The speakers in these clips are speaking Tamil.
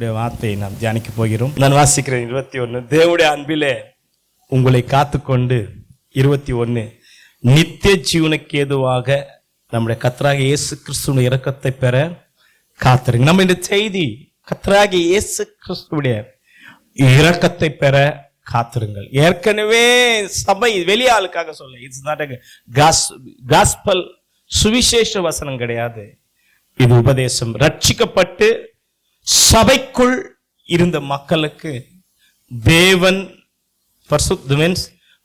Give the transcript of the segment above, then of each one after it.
கர்த்தருடைய வார்த்தையை நாம் தியானிக்க போகிறோம். நான் வாசிக்கிறேன் 21. தேவனுடைய அன்பிலே உங்களை காத்துக்கொண்டு 21 நித்திய ஜீவனுக்கு ஏதுவாக நம்முடைய கர்த்தராகிய இயேசு கிறிஸ்துவின் இரக்கத்தை பெற காத்திருங்க. நம்ம இந்த செய்தி கர்த்தராகிய இயேசு கிறிஸ்துவுடைய இரக்கத்தை பெற காத்திருங்கள். ஏற்கனவே சபை வெளியாளுக்காக சொல்ல, இட்ஸ் நாட் எ காஸ்பல், சுவிசேஷ வசனம் கிடையாது. இது உபதேசம். ரட்சிக்கப்பட்டு சபைக்குள் இருந்த மக்களுக்கு தேவன்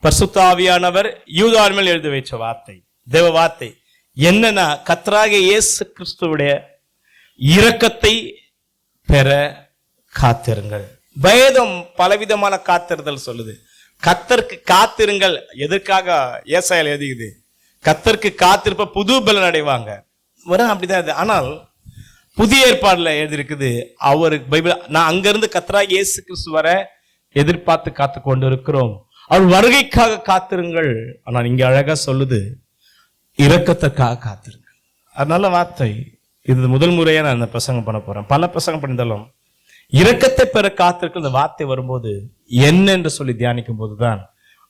பரிசுத்த ஆவியானவர் யூதாவின் மேல் எழுதி வைச்ச வார்த்தை, தேவ வார்த்தை என்னன்னா, கர்த்தராகிய இயேசு கிறிஸ்துவுடைய இரக்கத்தை பெற காத்திருங்கள். வேதம் பலவிதமான காத்திருதல் சொல்லுது. கர்த்தருக்கு காத்திருங்கள். எதற்காக ஏசாயால எழுதிக்குது? கர்த்தருக்கு காத்திருப்ப புது பலன் அடைவாங்க. வரும் அப்படிதான். ஆனால் புதிய ஏற்பாடுல எழுதியிருக்குது, அவருக்கு பைபிள், நான் அங்கிருந்து கர்த்தராகிய இயேசு கிறிஸ்து வர எதிர்பார்த்து காத்து கொண்டு இருக்கிறோம், அவர் வருகைக்காக காத்திருங்கள். ஆனால் இங்க அழகா சொல்லுது, இரக்கத்துக்காக காத்திருங்கள். அதனால வார்த்தை இது முதல் முறையா நான் இந்த பிரசங்கம் பண்ண போறேன். பல பிரசங்கம் பண்ணிருந்தாலும் இரக்கத்தை பெற காத்திருக்க இந்த வார்த்தை வரும்போது என்ன என்று சொல்லி தியானிக்கும் போதுதான்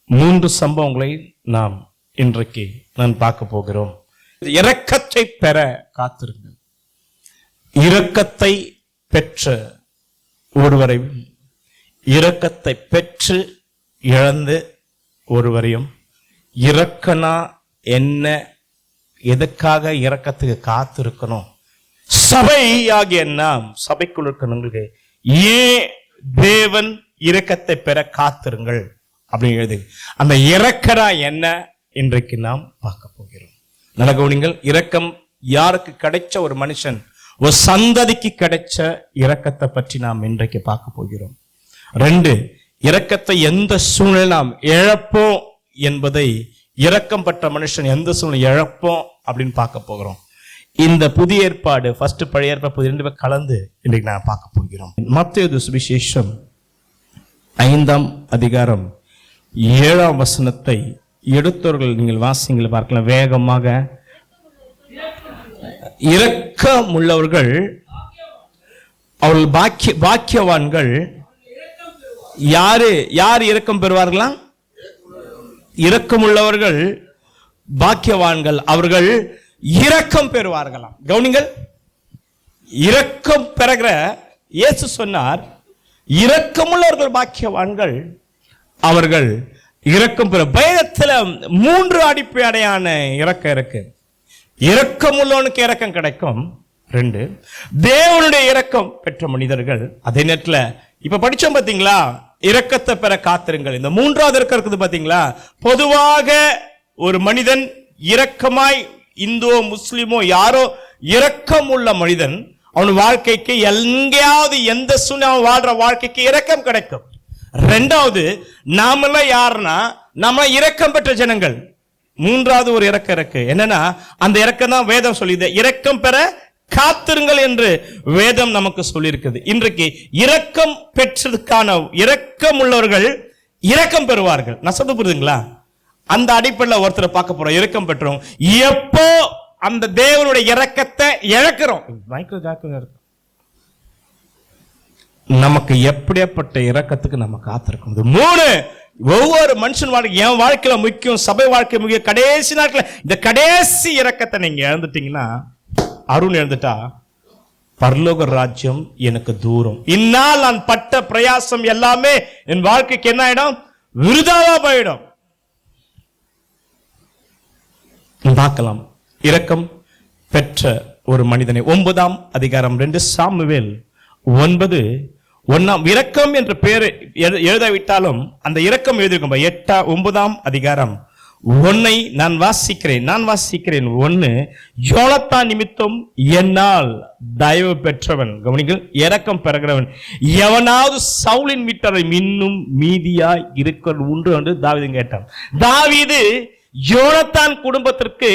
3 சம்பவங்களை நாம் இன்றைக்கு நான் பார்க்க போகிறோம். இரக்கத்தை பெற காத்திருங்கள். இரக்கத்தை பெற்ற ஒருவரையும் இரக்கத்தை பெற்று இழந்து ஒருவரையும், இரக்கனா என்ன, எதுக்காக இரக்கத்துக்கு காத்திருக்கணும், சபை ஆகிய நாம் சபைக்குள் இருக்கணுங்களுக்கு ஏன் தேவன் இரக்கத்தை பெற காத்திருங்கள் அப்படின்னு எழுது. அந்த இரக்கனா என்ன இன்றைக்கு நாம் பார்க்க போகிறோம். நல்ல கவனிங்கள். இரக்கம் யாருக்கு கிடைச்ச ஒரு மனுஷன், ஒரு சந்ததிக்கு கிடைச்ச இரக்கத்தை பற்றி நாம் இன்றைக்கு பார்க்க போகிறோம். 2, இரக்கத்தை எந்த சூழ்நிலை நாம் இழப்போம் என்பதை, இரக்கம் பெற்ற மனுஷன் எந்த சூழ்நிலை இழப்போம் அப்படின்னு பார்க்க போகிறோம். இந்த புதிய ஏற்பாடு, ஃபர்ஸ்ட் பழைய ஏற்பாடு, புதிய 2 கலந்து இன்றைக்கு நான் பார்க்க போகிறோம். மத்தேயு சுவிசேஷம் 5ஆம் அதிகாரம் 7ஆம் வசனத்தை எடுத்தவர்கள் நீங்கள் வாசிங்களை பார்க்கலாம் வேகமாக. இரக்கம் உள்ளவர்கள் அவர்கள் பாக்கியவான்கள். யார் இரக்கம் பெறுவார்களா? இரக்கம் உள்ளவர்கள் பாக்கியவான்கள், அவர்கள் இரக்கம் பெறுவார்களாம். கவனிங்கள். இரக்கம் பெறுகிற இயேசு சொன்னார், இரக்கமுள்ளவர்கள் பாக்கியவான்கள், அவர்கள் இரக்கம் பெற. வேதத்துல 3 அடிப்படையான இரக்கம் இருக்கு. இரக்கம் உள்ளவனுக்கு இரக்கம் கிடைக்கும். 2, தேவனுடைய இரக்கம் பெற்ற மனிதர்கள். அதே நேரத்தில் இப்ப படிச்சோம் பாத்தீங்களா, இரக்கத்தை பெற காத்திருங்கள். இந்த 3வது இரக்கம் இருக்குது பாத்தீங்களா. பொதுவாக ஒரு மனிதன் இரக்கமாய், இந்துவோ முஸ்லிமோ யாரோ இரக்கம் உள்ள மனிதன், அவன் வாழ்க்கைக்கு எங்கேயாவது எந்த சூழ்நிலை வாழ்ற வாழ்க்கைக்கு இரக்கம் கிடைக்கும். 2வது, நாமெல்லாம் யாருன்னா நாம இரக்கம் பெற்ற ஜனங்கள். 3வது ஒரு இரக்கம் இருக்கு. என்னன்னா, அந்த இரக்கம் தான் வேதம் சொல்லிது, இரக்கம் பெற காத்திருங்கள் என்று வேதம் நமக்கு சொல்லியிருக்குது. இன்றைக்கு இரக்கம் பெற்றதுக்கான, இரக்கம் உள்ளவர்கள் இரக்கம் பெறுவார்கள். நான் சொல்ல புரியுதுங்களா? அந்த அடிப்படையில் ஒருத்தரை பார்க்க போறோம். இரக்கம் பெற்றோம். எப்போ அந்த தேவனுடைய இரக்கத்தை இழக்கிறோம், நமக்கு எப்படியாப்பட்ட இரக்கத்துக்கு நம்ம காத்திருக்கணும். 3, ஒவ்வொரு மனுஷன் வாழ்க்கை, என் வாழ்க்கையில முக்கியம், சபை வாழ்க்கை முக்கியம். கடைசி நாட்கள் இந்த கடைசி இரக்கத்தை நீங்க இழந்துட்டீங்கன்னா, அருண் எழுந்துட்டா, பரலோக ராஜ்யம் எனக்கு தூரம். இந்நாள் நான் பட்ட பிரயாசம் எல்லாமே என் வாழ்க்கைக்கு என்ன ஆயிடும்? விருதாவா போயிடும். பார்க்கலாம் இரக்கம் பெற்ற ஒரு மனிதனை. 9ஆம் அதிகாரம் 2 சாமுவேல் 9:1 இரக்கம் என்ற பெயர் எழுதாவிட்டாலும் அந்த இரக்கம் எழுதியிருக்கும். 9ஆம் அதிகாரம் 1 நான் வாசிக்கிறேன். 1 யோனத்தான் நிமித்தம் என்னால் தயவு பெற்றவன். கவனிங்கள், இரக்கம் பெறுகிறவன் எவனாவது சவுலின் வீட்டரை இன்னும் மீதியாய் இருக்கிற உண்டு என்று தாவீது கேட்டான். தாவீது யோனத்தான் குடும்பத்திற்கு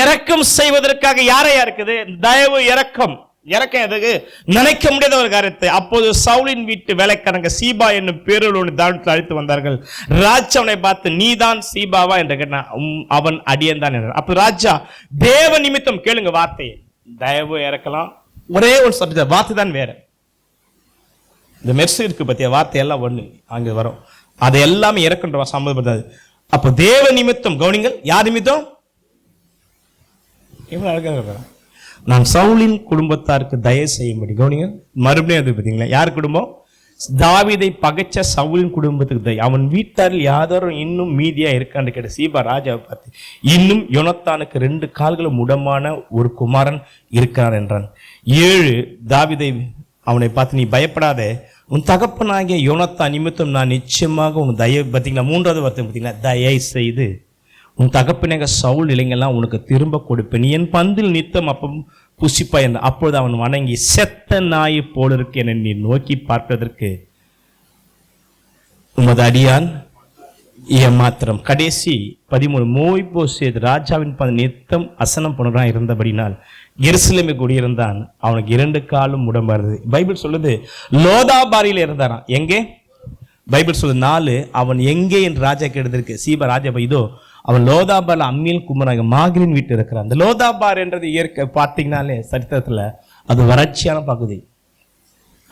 இரக்கம் செய்வதற்காக யாரையா இருக்குது? தயவு, இரக்கம். இறக்கம் எதுக்கு? நினைக்க முடியாத ஒரு காரியத்தை. அப்போது சவுலின் வீட்டு வேலைக்காரங்க சீபா என்னும் பேரோடு தாவீதை அழைத்து வந்தார்கள். ராஜா அவனை பார்த்து, நீதான் சீபாவா என்று கேட்டான். அவன் அடியன் தான் என்றான். அப்ப ராஜா, தேவ நிமித்தம், கேளுங்க வார்த்தையை, தயவு இறக்கலாம், ஒரே ஒரு சப்ஜெக்ட், வார்த்தை தான் வேற. இந்த மெர்சி இருக்கு பத்திய வார்த்தையெல்லாம் ஒண்ணு அங்க வரும். அது எல்லாமே இறக்குன்ற சம்மந்தப்பட்டது. அப்போ தேவ நிமித்தம் கவனிங்கள். யார் நிமித்தம்? நான் சவுலின் குடும்பத்தாருக்கு தயவு செய்யும்படி. கவனிங்கள், மறுபடியும் அது பார்த்தீங்களா, யார் குடும்பம்? தாவீதை பகைச்ச சவுலின் குடும்பத்துக்கு தயவு. அவன் வீட்டாரில் யாதோரும் இன்னும் மீதியா இருக்கான்னு கேட்ட சீபா ராஜாவை பார்த்து, இன்னும் யோனத்தானுக்கு 2 கால்களும் முடமான ஒரு குமாரன் இருக்கிறான் என்றான். 7 தாவீதை அவனை பார்த்து, நீ பயப்படாத, உன் தகப்பனாகிய யோனத்தான் நிமித்தம் நான் நிச்சயமாக உன் தயவு. பார்த்தீங்களா, 3வது வார்த்தை பார்த்தீங்களா, தயவு செய்து உன் தகப்பனாக சவுல் இளைஞெல்லாம் உனக்கு திரும்ப கொடுப்பேன், நீ என் பந்தில் நித்தம் அப்பம் புசிப்பா என்று. அப்பொழுது அவன் வணங்கி, செத்த நாயை போல இருக்கு என நீ நோக்கி பார்ப்பதற்கு உமது அடியான் ஏமாத்திரம். கடைசி 13 மோய்போசேத் ராஜாவின் நித்தம் அசனம் புனராக இருந்தபடினால் எருசலேமை குடியிருந்தான். அவனுக்கு 2 காலும் முடம்பாருது. பைபிள் சொல்லுது லோதாபாரியில் இருந்தாராம். எங்கே? பைபிள் சொல்லுது 4. அவன் எங்கே என்று ராஜா கேட்டதற்கு சீபா ராஜா, இதோ அவன் லோதாபார்ல அம்மியல் குமராக மாகிரின் வீட்டு இருக்கிறான். அந்த லோதாபார் என்றது இயற்கை பார்த்தீங்கன்னாலே சரித்திரத்துல அது வறட்சியான பகுதி.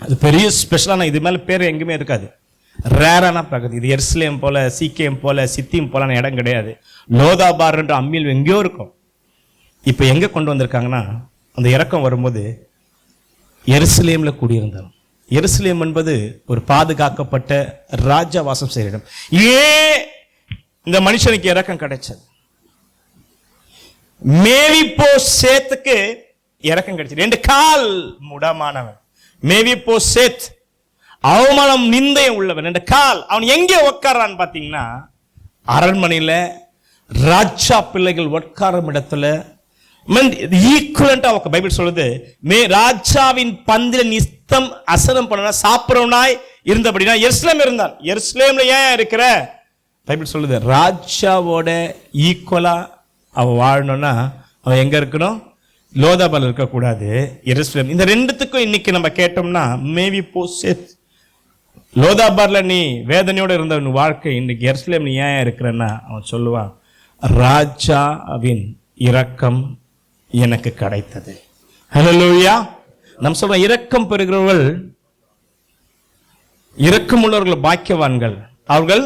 அது பெரிய ஸ்பெஷலான, இது மேல பேர் எங்குமே இருக்காது, ரேரான பகுதி. இது எருசலேம் போல சீக்கியம் போல சித்திம் போல இடம் கிடையாது. லோதாபார் என்ற அம்மியல் எங்கேயோ இருக்கும். இப்ப எங்க கொண்டு வந்திருக்காங்கன்னா, அந்த இறக்கம் வரும்போது எருசலேம்ல குடியிருந்தார். எருசலேம் என்பது ஒரு பாதுகாக்கப்பட்ட ராஜா வாசம் செய்கிற இடம். இந்த மனுஷனுக்கு இறக்கம் கிடைச்சது. மேவிபோசேத்துக்கு இறக்கம் கிடைச்சது. 2 கால் முடமானவன் மேவிபோசேத், அவமானம் நிந்தையம் உள்ளவன். 2 கால். அவன் எங்கே உட்காரான்னு பாத்தீங்கன்னா, அரண்மனையில ராஜா பிள்ளைகள் உட்காரும் இடத்துல ஈக்குவலண்டா. பைபிள் சொல்லுது ராஜாவின் பந்தில நித்தம் அசனம் பண்ண சாப்பிடவனாய் இருந்தபடினா எருசலேம் இருந்தான். எருசலேம்ல ஏன் இருக்கிற? பைபிள் சொல்லுது ராஜாவோட ஈக்குவலா அவன் வாழணும்னா அவன் எங்க இருக்கணும்? லோதாபால் இருக்கக்கூடாது, எருசலேம். இந்த 2த்துக்கும் இன்னைக்கு நம்ம கேட்டோம்னா, மேவிபோசேத் லோதாபார்ல நீ வேதனையோட இருந்த வாழ்க்கை, இன்னைக்கு எருசலேம் நீ ஏன் இருக்கிறன்னா அவன் சொல்லுவான், ராஜாவின் இரக்கம் எனக்கு கிடைத்தது. ஹல்லேலூயா. நம்ம சொல்றோம் இரக்கம் பெறுகிறவர்கள், இரக்கம் உள்ளவர்கள் பாக்கியவான்கள். அவர்கள்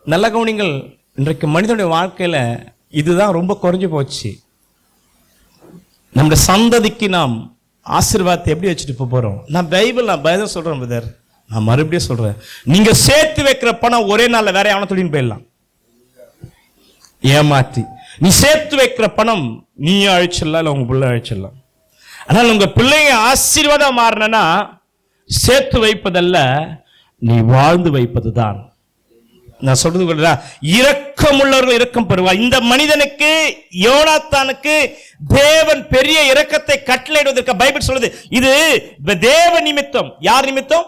நல்ல கவனிங்கள். இன்றைக்கு மனிதனுடைய வாழ்க்கையில இதுதான் ரொம்ப குறைஞ்சு போச்சு. நம்முடைய சந்ததிக்கு நாம் ஆசீர்வாதத்தை எப்படி வச்சுட்டு போறோம்? நான் பைபிள் சொல்றேன் பிரதர், நான் மறுபடியும் சொல்றேன், நீங்க சேர்த்து வைக்கிற பணம் ஒரே நாள்ல வேற எவன தொழில் போயிடலாம் ஏமாற்றி. நீ சேர்த்து வைக்கிற பணம் நீ அழிச்சிடலாம், இல்லை உங்க பிள்ளை அழிச்சிடலாம். ஆனால் உங்க பிள்ளைங்க ஆசீர்வாதம் மாறினா சேர்த்து வைப்பதல்ல, நீ வாழ்ந்து வைப்பதுதான். நான் சொல்றது இரக்கம் உள்ளவர்கள் இரக்கம் பெறுவார். இந்த மனிதனுக்கு யோனாத்தானுக்கு தேவன் பெரிய இரக்கத்தை கட்டளையிடுவதற்கு பைபிள் சொல்லுது இது தேவ நிமித்தம். யார் நிமித்தம்?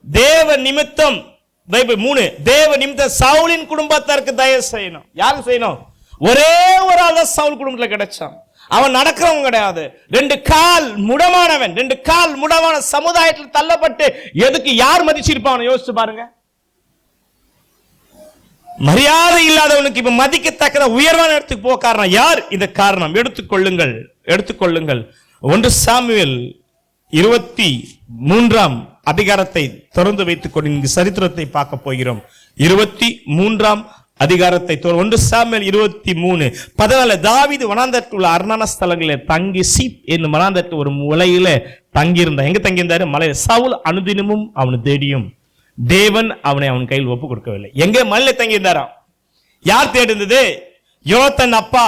தேவ நிமித்தம். பைபிள் 3 தேவ நிமித்தம் சவுலின் குடும்பத்தாருக்கு தயவு செய்யணும். யாருக்கு செய்யணும்? ஒரே ஒரு ஆள் தான் சவுல் குடும்பத்தில் கிடைச்சான். அவன் நடக்கிறவங்க கிடையாது. 2 கால் முடமானவன். 2 கால் முடமான சமுதாயத்தில் தள்ளப்பட்டு எதுக்கு யார் மதிச்சிருப்பான் யோசிச்சு பாருங்க. மரியாதை இல்லாதவனுக்கு இப்ப மதிக்கத்தக்க உயர்வான இடத்துக்கு போக காரணம் யார்? இந்த காரணம் எடுத்துக்கொள்ளுங்கள். 1 சாமுவேல் 23ஆம் அதிகாரத்தை திறந்து வைத்துக் கொண்டு இங்கு சரித்திரத்தை பார்க்க போகிறோம். 23ஆம் அதிகாரத்தை 1 சாமுவேல் 23:14. தாவீது வனாந்தரத்தில் உள்ள அரணான ஸ்தலங்களில் தங்கி சீப் என்னும் வனாந்தரத்தில் ஒரு மலையில தங்கியிருந்தார். எங்க தங்கியிருந்தாரு? மலையில. சவுல் அனுதினமும் அவனை தேடியும் தேவன் அவனை அவன் கையில் ஒப்பு கொடுக்கவில்லை. எங்க? மலையில தங்கியிருந்தாராம். யார் தேடிந்தது? யோனத்தான் அப்பா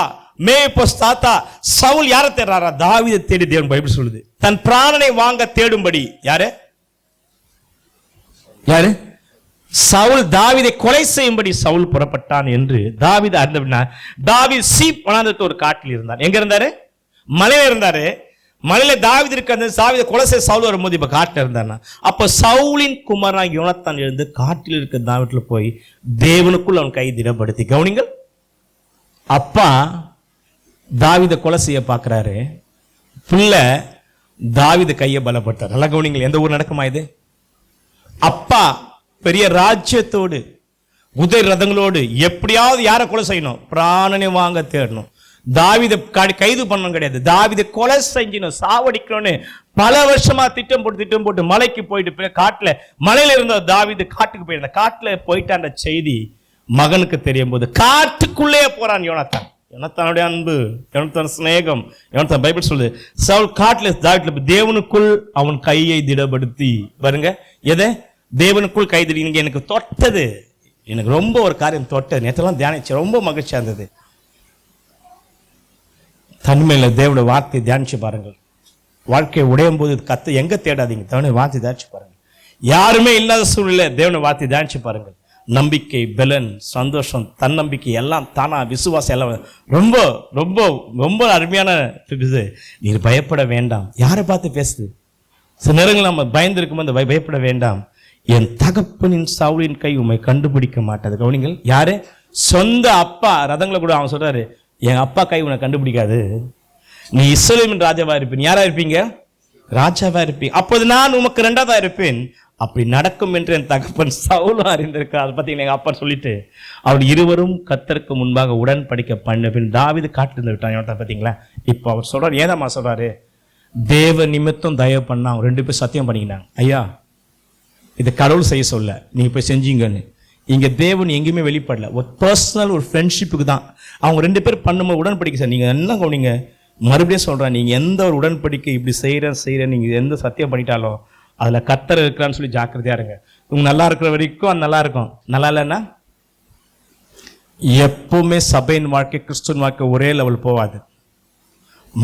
மேவிபோஸ் தாத்தா. சவுல் யாரை தேடுறாரா? தாவீதை தேடி தேவன் பைபிள் சொல்லுது தன் பிராணனை வாங்க தேடும்படி. யாரு? சவுல் தாவீதை கொலை செய்யும்படி சவுல் புறப்பட்டான் என்று தாவீது அறிந்தபடினா தாவீது சீப் வனாந்தரத்தில் ஒரு காட்டில் இருந்தார். எங்க இருந்தாரு? மலையில இருந்தாரு. மலையில தாவீது இருக்க தாவீதை கொலை செய்ய சவுல் வரும்போது இப்ப காட்டில் இருந்தானா. அப்ப சவுலின் குமாரன் யோனத்தான் எழுந்து காட்டில் இருக்க தாவீதுல போய் தேவனுக்குள் அவன் கை திடப்படுத்தி. கவனிங்கள், அப்பா தாவீதை கொலை செய்ய பார்க்கிறாரு, பிள்ளை தாவீது கையை பலப்பட்டார். நல்லா கவனிங்கள், எந்த ஊர் நடக்குமா இது? அப்பா பெரிய ராஜ்யத்தோடு குதிரை ரதங்களோடு எப்படியாவது யாரை கொலை செய்யணும், பிராணனை வாங்க தேடணும். தாவீதை கைது பண்ணணும் கிடையாது, தாவீதை கொலை செஞ்சணும், சாவடிக்கணும்னு பல வருஷமா திட்டம் போட்டு மலைக்கு போயிட்டு காட்டுல மலையில இருந்த தாவீது காட்டுக்கு போயிருந்த காட்டுல போயிட்டு அந்த செய்தி மகனுக்கு தெரியும் போது காட்டுக்குள்ளே போறான் யோனத்தான். யோனத்தானுடைய அன்பு, யோனத்தான் சிநேகம், யோனத்தான் பைபிள் சொல்லுது சவுல் காட்டுல தாவீதுல தேவனுக்குள் அவன் கையை திடப்படுத்தி பாருங்க. எதை தேவனுக்குள் கை திடி? நீங்க எனக்கு தொட்டது, எனக்கு ரொம்ப ஒரு காரியம் தொட்டது, நேற்றெல்லாம் தியானிச்சு ரொம்ப மகிழ்ச்சியா இருந்தது. தன்மையில தேவனுடைய வார்த்தையை தியானிச்சு பாருங்கள். வாழ்க்கையை உடையும் போது கத்த எங்க தேடாதீங்க, தேவனுடைய வார்த்தை தியானிச்சு பாருங்கள். யாருமே இல்லாத சூழ்நிலை தேவனுடைய வார்த்தை தியானிச்சு பாருங்கள். நம்பிக்கை, பலன், சந்தோஷம், தன்னம்பிக்கை எல்லாம் தானா, விசுவாசம் எல்லாம் ரொம்ப ரொம்ப ரொம்ப அருமையான. நீர் பயப்பட வேண்டாம். யாரை பார்த்து பேசுது? சில நேரங்கள் நம்ம பயந்துருக்கும் போது பயப்பட வேண்டாம், என் தகப்பனின் சவுலின் கை உண்மை கண்டுபிடிக்க மாட்டாது. கவனிங்கள், யாரு? சொந்த அப்பா. ரதங்களை கூட அவன் சொல்றாரு, என் அப்பா கை உன்னை கண்டுபிடிக்காது, நீ இஸ்ரவேலின் ராஜாவா இருப்பீங்க. யாரா இருப்பீங்க? ராஜாவா இருப்பீங்க. அப்போது நான் உமக்கு ரெண்டாவதா இருப்பேன். அப்படி நடக்கும் என்று என் தகப்பன் சவுலும் அறிந்திருக்கார். அதை பத்தி எங்க அப்பா சொல்லிட்டு அவர் இருவரும் கர்த்தருக்கு முன்பாக உடன்படிக்கை பண்ண பின் தாவீது காட்டிலிருந்து விட்டான். பார்த்தீங்களா? இப்போ அவர் சொல்றாரு, ஏதாம்மா சொல்றாரு? தேவ நிமித்தம் தயவு பண்ணா அவங்க 2 பேரும் சத்தியம் பண்ணிக்கினாங்க, ஐயா இதை கடவுள் செய்ய சொல்ல, நீங்க போய் செஞ்சீங்கன்னு. இங்க தேவன் எங்கேயுமே வெளிப்படல, ஒரு பர்சனல் ஒரு ஃப்ரெண்ட்ஷிப்புக்கு தான் அவங்க 2 பேர் பண்ணும்போது உடன்படிக்கை. சார் நீங்க என்ன கவனிங்க, மறுபடியும் சொல்றேன், நீங்க எந்த ஒரு உடன்படிக்கை இப்படி செய்யறேன் நீங்க எந்த சத்தியம் பண்ணிட்டாலும் அதுல கர்த்தர் இருக்கிறான்னு சொல்லி ஜாக்கிரதையா இருங்க. உங்க நல்லா இருக்கிற வரைக்கும் அது நல்லா இருக்கும். நல்லா இல்லைன்னா எப்பவுமே சபையின் வாழ்க்கை, கிறிஸ்துவின் வாழ்க்கை ஒரே லெவல் போகாது.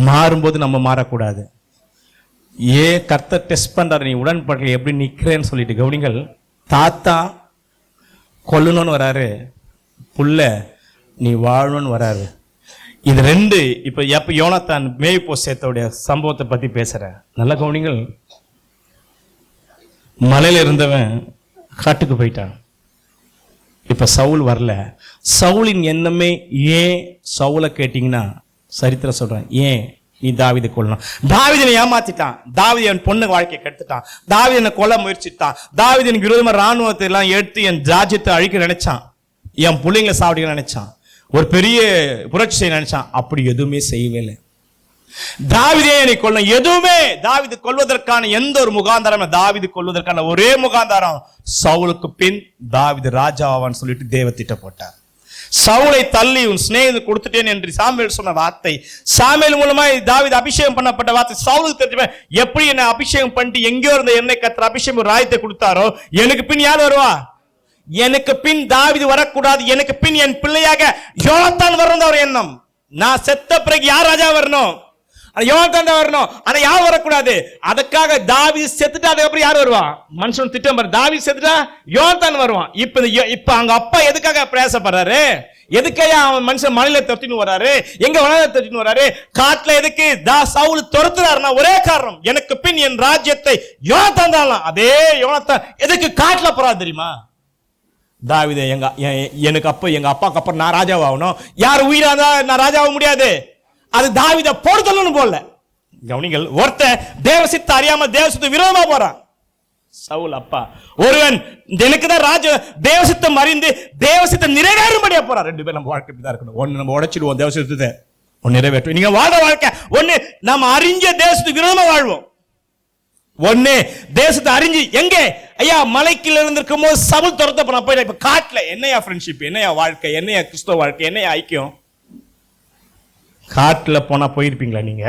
மாறும்போது நம்ம மாறக்கூடாது. ஏன் கர்த்தர் டெஸ்ட் பண்றாரு, நீ உடன்படிக்கை எப்படி நிக்கிறேன்னு சொல்லிட்டு. கவனிங்கள், தாத்தா கொல்லணும்னு வராரு, புள்ள நீ வாழணும்னு வராரு. இது 2. இப்ப யோனத்தான் மேய்போசேத்தோடைய சம்பவத்தை பத்தி பேசுற. நல்ல கவனிங்கள், மலையில இருந்தவன் காட்டுக்கு போயிட்டான். இப்ப சவுல் வரல. சவுலின் எண்ணமே ஏன் சவுலை கேட்டீங்கன்னா சரித்திரம் சொல்றேன், ஏன் நீ தாவீதை கொல்லணும்? தாவீதை ஏமாத்திட்டான். தாவீது என் பொண்ணு வாழ்க்கையை கெடுத்துட்டான். தாவீது என்னை கொல்ல முயற்சித்தான். தாவீது எனக்கு விரோதமா ராணுவத்தை எல்லாம் எடுத்து என் ராஜ்யத்தை அழிக்க நினைச்சான். என் பிள்ளைங்களை சாவடிக்க நினைச்சான். ஒரு பெரிய புரட்சி செய்ய நினைச்சான். அப்படி எதுவுமே செய்யவே இல்லை. தாவீதே என்னை கொல்லணும், எதுவுமே தாவீது கொல்வதற்கான எந்த ஒரு முகாந்தாரம், தாவீது கொல்வதற்கான ஒரே முகாந்தாரம் சவுலுக்கு பின் தாவீது ராஜாவான்னு சொல்லிட்டு தேவ திட்டம் போட்டார். சவுலை தள்ளி உன் சிநேகிதன் கொடுத்துட்டேன் என்று சாமுவேல் சொன்ன வார்த்தை, சாமுவேல் மூலமா தாவீது அபிஷேகம் பண்ணப்பட்ட வார்த்தை சவுலுக்கு தெரிஞ்ச. எப்படி என்ன அபிஷேகம் பண்ணிட்டு எங்கேயோ இருந்த என்னை கர்த்தர் அபிஷேகம் ராயத்தை கொடுத்தாரோ, எனக்கு பின் யார் வருவா? எனக்கு பின் தாவீது வரக்கூடாது, எனக்கு பின் என் பிள்ளையாக யோனத்தான் வரணும் ஒரு எண்ணம். நான் செத்த பிறகு யார் ராஜா வரணும்? யோனத்தான் வரணும். ஆனா யார் வரக்கூடாது. அதுக்காக தாவீது செத்துட்டா அதுக்கப்புறம் யார் வருவா? மனுஷன் திட்டம் பாரு, தாவீது செத்துட்டா யோனத்தான் வருவான். இப்ப அங்க அப்பா எதுக்காக பிரயாசப்படுறாரு? எதுக்கையா அவன் மனுஷன் மலையில துரத்தின்னு வராரு? எங்க வனத்தை துரத்தின்னு வராரு? காட்டுல எதுக்கு சவுல் துரத்துறாருன்னா ஒரே காரணம், எனக்கு பின் என் ராஜ்யத்தை யோனத்தான் தான். அதே யோனத்தான் எதுக்கு காட்டுல போறாரு தெரியுமா? தாவீது எனக்கு அப்ப எங்க அப்பாக்கு அப்புறம் நான் ராஜாவாகணும். யார் உயிராதா நான் ராஜாவாக முடியாது. அது தாவீதை போடுதல்னு போல. கவனிங்கள், ஒருத்தன் தேவசித்த அறியாம தேவசித்த விரோதமா போறான். சவுல் அப்பா ஒருவன் எனக்கு தான் ராஜ தேவசித்தம் அறிந்து தேவசித்த நிறைவேறும்படியா போறான். 2 பேர் நம்ம வாழ்க்கை தான் இருக்கணும். ஒன்னு நம்ம உடைச்சிடுவோம் தேவசித்தத்தை, ஒன்னு நிறைவேற்றும். நீங்க வாழ வாழ்க்கை ஒன்னு நம்ம அறிஞ்ச தேவசித்த விரோதமா வாழ்வோம், ஒன்னு தேசத்தை அறிஞ்சு. எங்கே ஐயா மலைக்குள்ள இருந்திருக்கும் போது சவுல் துரத்த போனா போய் இப்ப காட்டுல என்னையா ஃப்ரெண்ட்ஷிப், என்னையா வாழ்க்கை, என்னையா கிறிஸ்தவ வாழ்க்கை, என்னையா ஐக்கியம்? காட்டுல போனா போயிருப்பீங்களா நீங்க?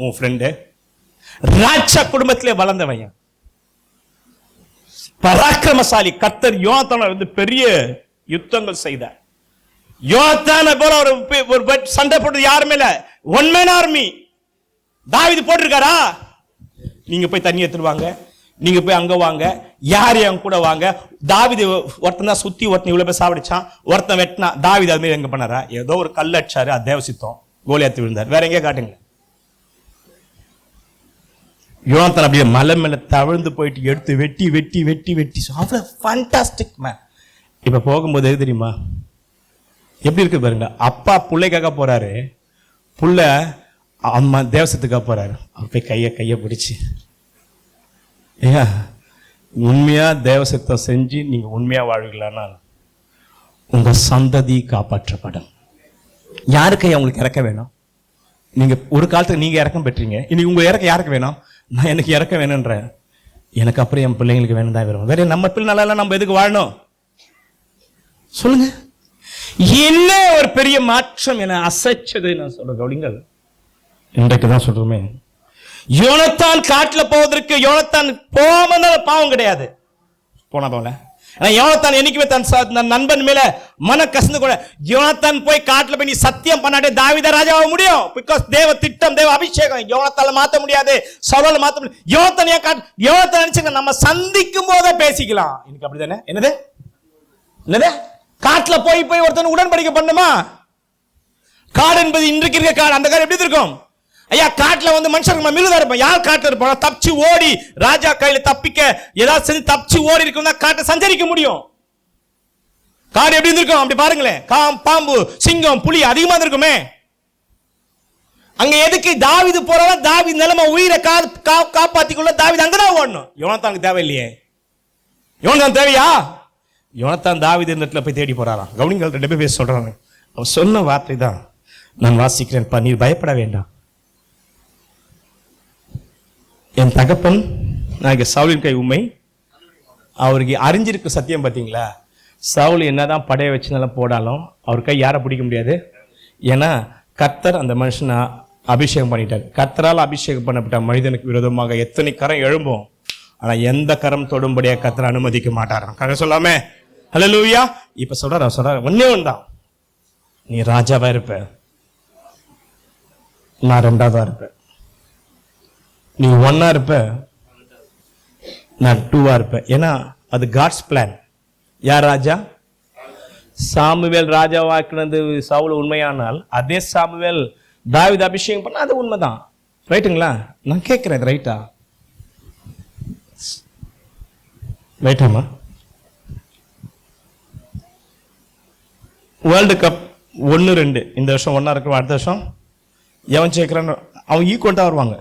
உன் ஃப்ரெண்டு ராஜா குடும்பத்திலே வளர்ந்தவன், பராக்கிரமசாலி. கர்த்தர் யோனத்தான வந்து பெரிய யுத்தங்கள் செய்தார். யோனத்தான போல ஒரு சண்டை போட்டது யாருமே இல்ல, ஒன் மேன் ஆர்மி. தாவீது போட்டிருக்காரா? நீங்க போய் தண்ணி எடுத்துருவாங்க, நீங்க போய் அங்க வாங்க, யார் என் கூட வாங்க. தாவீது ஒருத்தன் தான் சுத்தி ஒருத்தன் இவ்வளவு பேர் சாவடிச்சான், ஒருத்தன் வெட்டினா. தாவீது அது மாதிரி எங்க பண்ணாரா? ஏதோ ஒரு கல் அடிச்சாரு, அது தேவசித்தம், கோலியாத்து விழுந்தார். வேற எங்கே காட்டுங்க. யோனத்தான் அப்படியே மலை மேல தவிழ்ந்து போயிட்டு எடுத்து வெட்டி வெட்டி வெட்டி வெட்டி அவ்வளவு ஃபண்டாஸ்டிக் மேன். இப்ப போகும்போது எது தெரியுமா எப்படி இருக்கு பாருங்க. அப்பா பிள்ளைக்காக போறாரு, புள்ள அம்மா தேவசத்துக்காக போறாரு. அப்ப கைய பிடிச்சு, ஏங்க உண்மையா தேவசத்தம் செஞ்சு நீங்க உண்மையா வாழ்வீங்களான்னா உங்க சந்ததி காப்பாற்றப்படும். யாருக்கு உங்களுக்கு இறக்க வேணும்? நீங்க ஒரு காலத்துக்கு நீங்க இறக்கம் பெற்றீங்க, இன்னைக்கு உங்க இறக்க யாருக்கு வேணும்? நான் எனக்கு இறக்க வேணும்ன்றேன். எனக்கு அப்புறம் என் பிள்ளைங்களுக்கு வேணும் தான் வரும். வேற நம்ம பிள்ளை நல்லா நம்ம எதுக்கு வாழணும் சொல்லுங்க? என்ன ஒரு பெரிய மாற்றம் என அசைச்சது நான் சொல்றேன் கவனிங்கள். இன்றைக்கு தான் சொல்றோமே, யோனத்தான் காட்டுல போவதற்கு யோனத்தான் போகாம பாவம் கிடையாது, போனா போல. யோனத்தான் என்னைக்குமே தன் நண்பன் மேல மன கசந்து கூட, யோனத்தான் போய் காட்டுல போய் நீ சத்தியம் பண்ணாட்டே தாவீத ராஜாவாக முடியும். பிகாஸ் தேவ திட்டம், தேவ அபிஷேகம். யோனத்தால மாத்த முடியாது, சவுலால மாத்த முடியாது. யோனத்தான் நினைச்சு நம்ம சந்திக்கும் போதே பேசிக்கலாம். எனக்கு அப்படிதானே? என்னது என்னது காட்டுல போய் போய் ஒருத்தன் உடன்படிக்கை பண்ணுமா? காடு என்பது இன்றைக்கு இருக்க காடு, அந்த காடு எப்படி இருக்கும் ஐயா? காட்டுல வந்து மனுஷன் மிருதா இருப்பான். யார் காட்டுல இருப்பான்? தப்பிச்சு ஓடி ராஜா கையில தப்பிக்க ஏதாவது செஞ்சு தப்பிச்சு ஓடி இருக்கும் காட்டை சஞ்சரிக்க முடியும். காடு எப்படி இருக்கும் அப்படி பாருங்களேன். பாம்பு, சிங்கம், புலி அதிகமா இருக்குமே. அங்க எதுக்கு தாவீது போறாங்க? தாவீது நிலைமை உயிரை காப்பாத்திக்குள்ள தாவீது அங்கதான் ஓடணும். யோனத்தானுக்கு தேவை இல்லையே. யோனத்தான் தேவையா? யோனத்தான் தாவீது இடத்துல போய் தேடி போறாராம். கவனிங்கள், 2 பேர் சொல்றாங்க. அவன் சொன்ன வார்த்தை தான் நான் வாசிக்கிறேன். நீர் பயப்பட வேண்டாம், என் தகப்பன் நான் சவுலின் கை உண்மை. அவருக்கு அறிஞ்சிருக்கு சத்தியம். பார்த்தீங்களா, சவுல் என்னதான் படைய வச்சு நல்லா போடாலும் அவர் கை யாரை பிடிக்க முடியாது. ஏன்னா கர்த்தர் அந்த மனுஷனை அபிஷேகம் பண்ணிட்டார். கர்த்தரால் அபிஷேகம் பண்ணப்பட்ட மனிதனுக்கு விரோதமாக எத்தனை கரம் எழும்பும், ஆனா எந்த கரம் தொடும்படியா கர்த்தர் அனுமதிக்க மாட்டாராம். கதை சொல்லாமே. ஹல்லேலூயா. இப்ப சொல்றாரு ஒன்னே ஒன்றுதான், நீ ராஜாவா இருப்ப, நான் 2வதா இருப்பேன். நீ 1 இருப்ப, நான் 2 இருப்பேன். ஏன்னா அது காட்ஸ் பிளான். யார் ராஜா? சாமுவேல் ராஜாவாக்குனது சவுல் உண்மையானால், அதே சாமுவேல் தாவீது அபிஷேகம் பண்ண அது உண்மைதான். ரைட்டுங்களா? நான் கேட்கிறேன், ரைட்டா? ரைட்டாமா? வேர்ல்டு கப் 1-2 இந்த வருஷம் 1 இருக்கும். அடுத்த வருஷம் எவன் ஜெயிக்கிறான்னு அவன் ஈக்குவல்ட்டா வருவாங்க.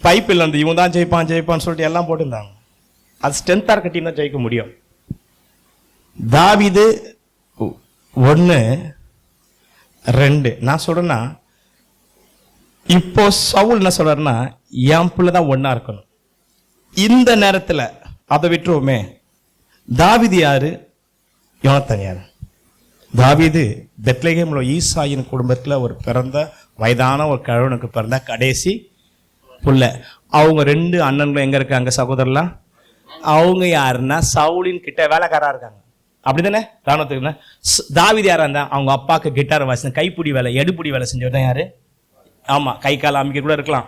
பைப்பில் இருந்து இவன் தான் ஜெயிப்பான்னு சொல்லிட்டு எல்லாம் போட்டுருந்தாங்க. அது ஸ்ட்ரென்த்தா இருக்க டீம் தான் ஜெயிக்க முடியும். தாவீது 1-2 நான் சொல்றேன்னா, இப்போ சவுல் என்ன சொல்றாருன்னா, என் பிள்ளை தான் 1 இருக்கணும். இந்த நேரத்தில் அதை விட்டுருவோமே. தாவீது யாரு? யோனத்தான் யாரு? தாவீது பெத்லகேம்ல ஈசாயின் குடும்பத்தில் ஒரு பிறந்த வயதான ஒரு கழவனுக்கு பிறந்த கடைசி புள்ள. அவங்க 2 அண்ணன்களும் எங்க இருக்காங்க சகோதரர்லாம்? அவங்க யாருன்னா சவுலின் கிட்ட வேலைக்காரா இருக்காங்க. அப்படிதானே? ராணுவத்துக்கு தாவீது யாரா இருந்தா அவங்க அப்பாவுக்கு கிட்டார் வாசி கைப்பிடி வேலை, எடுப்பிடி வேலை செஞ்சவர் தான் யாரு? ஆமா, கை கால் அமைக்க கூட இருக்கலாம்,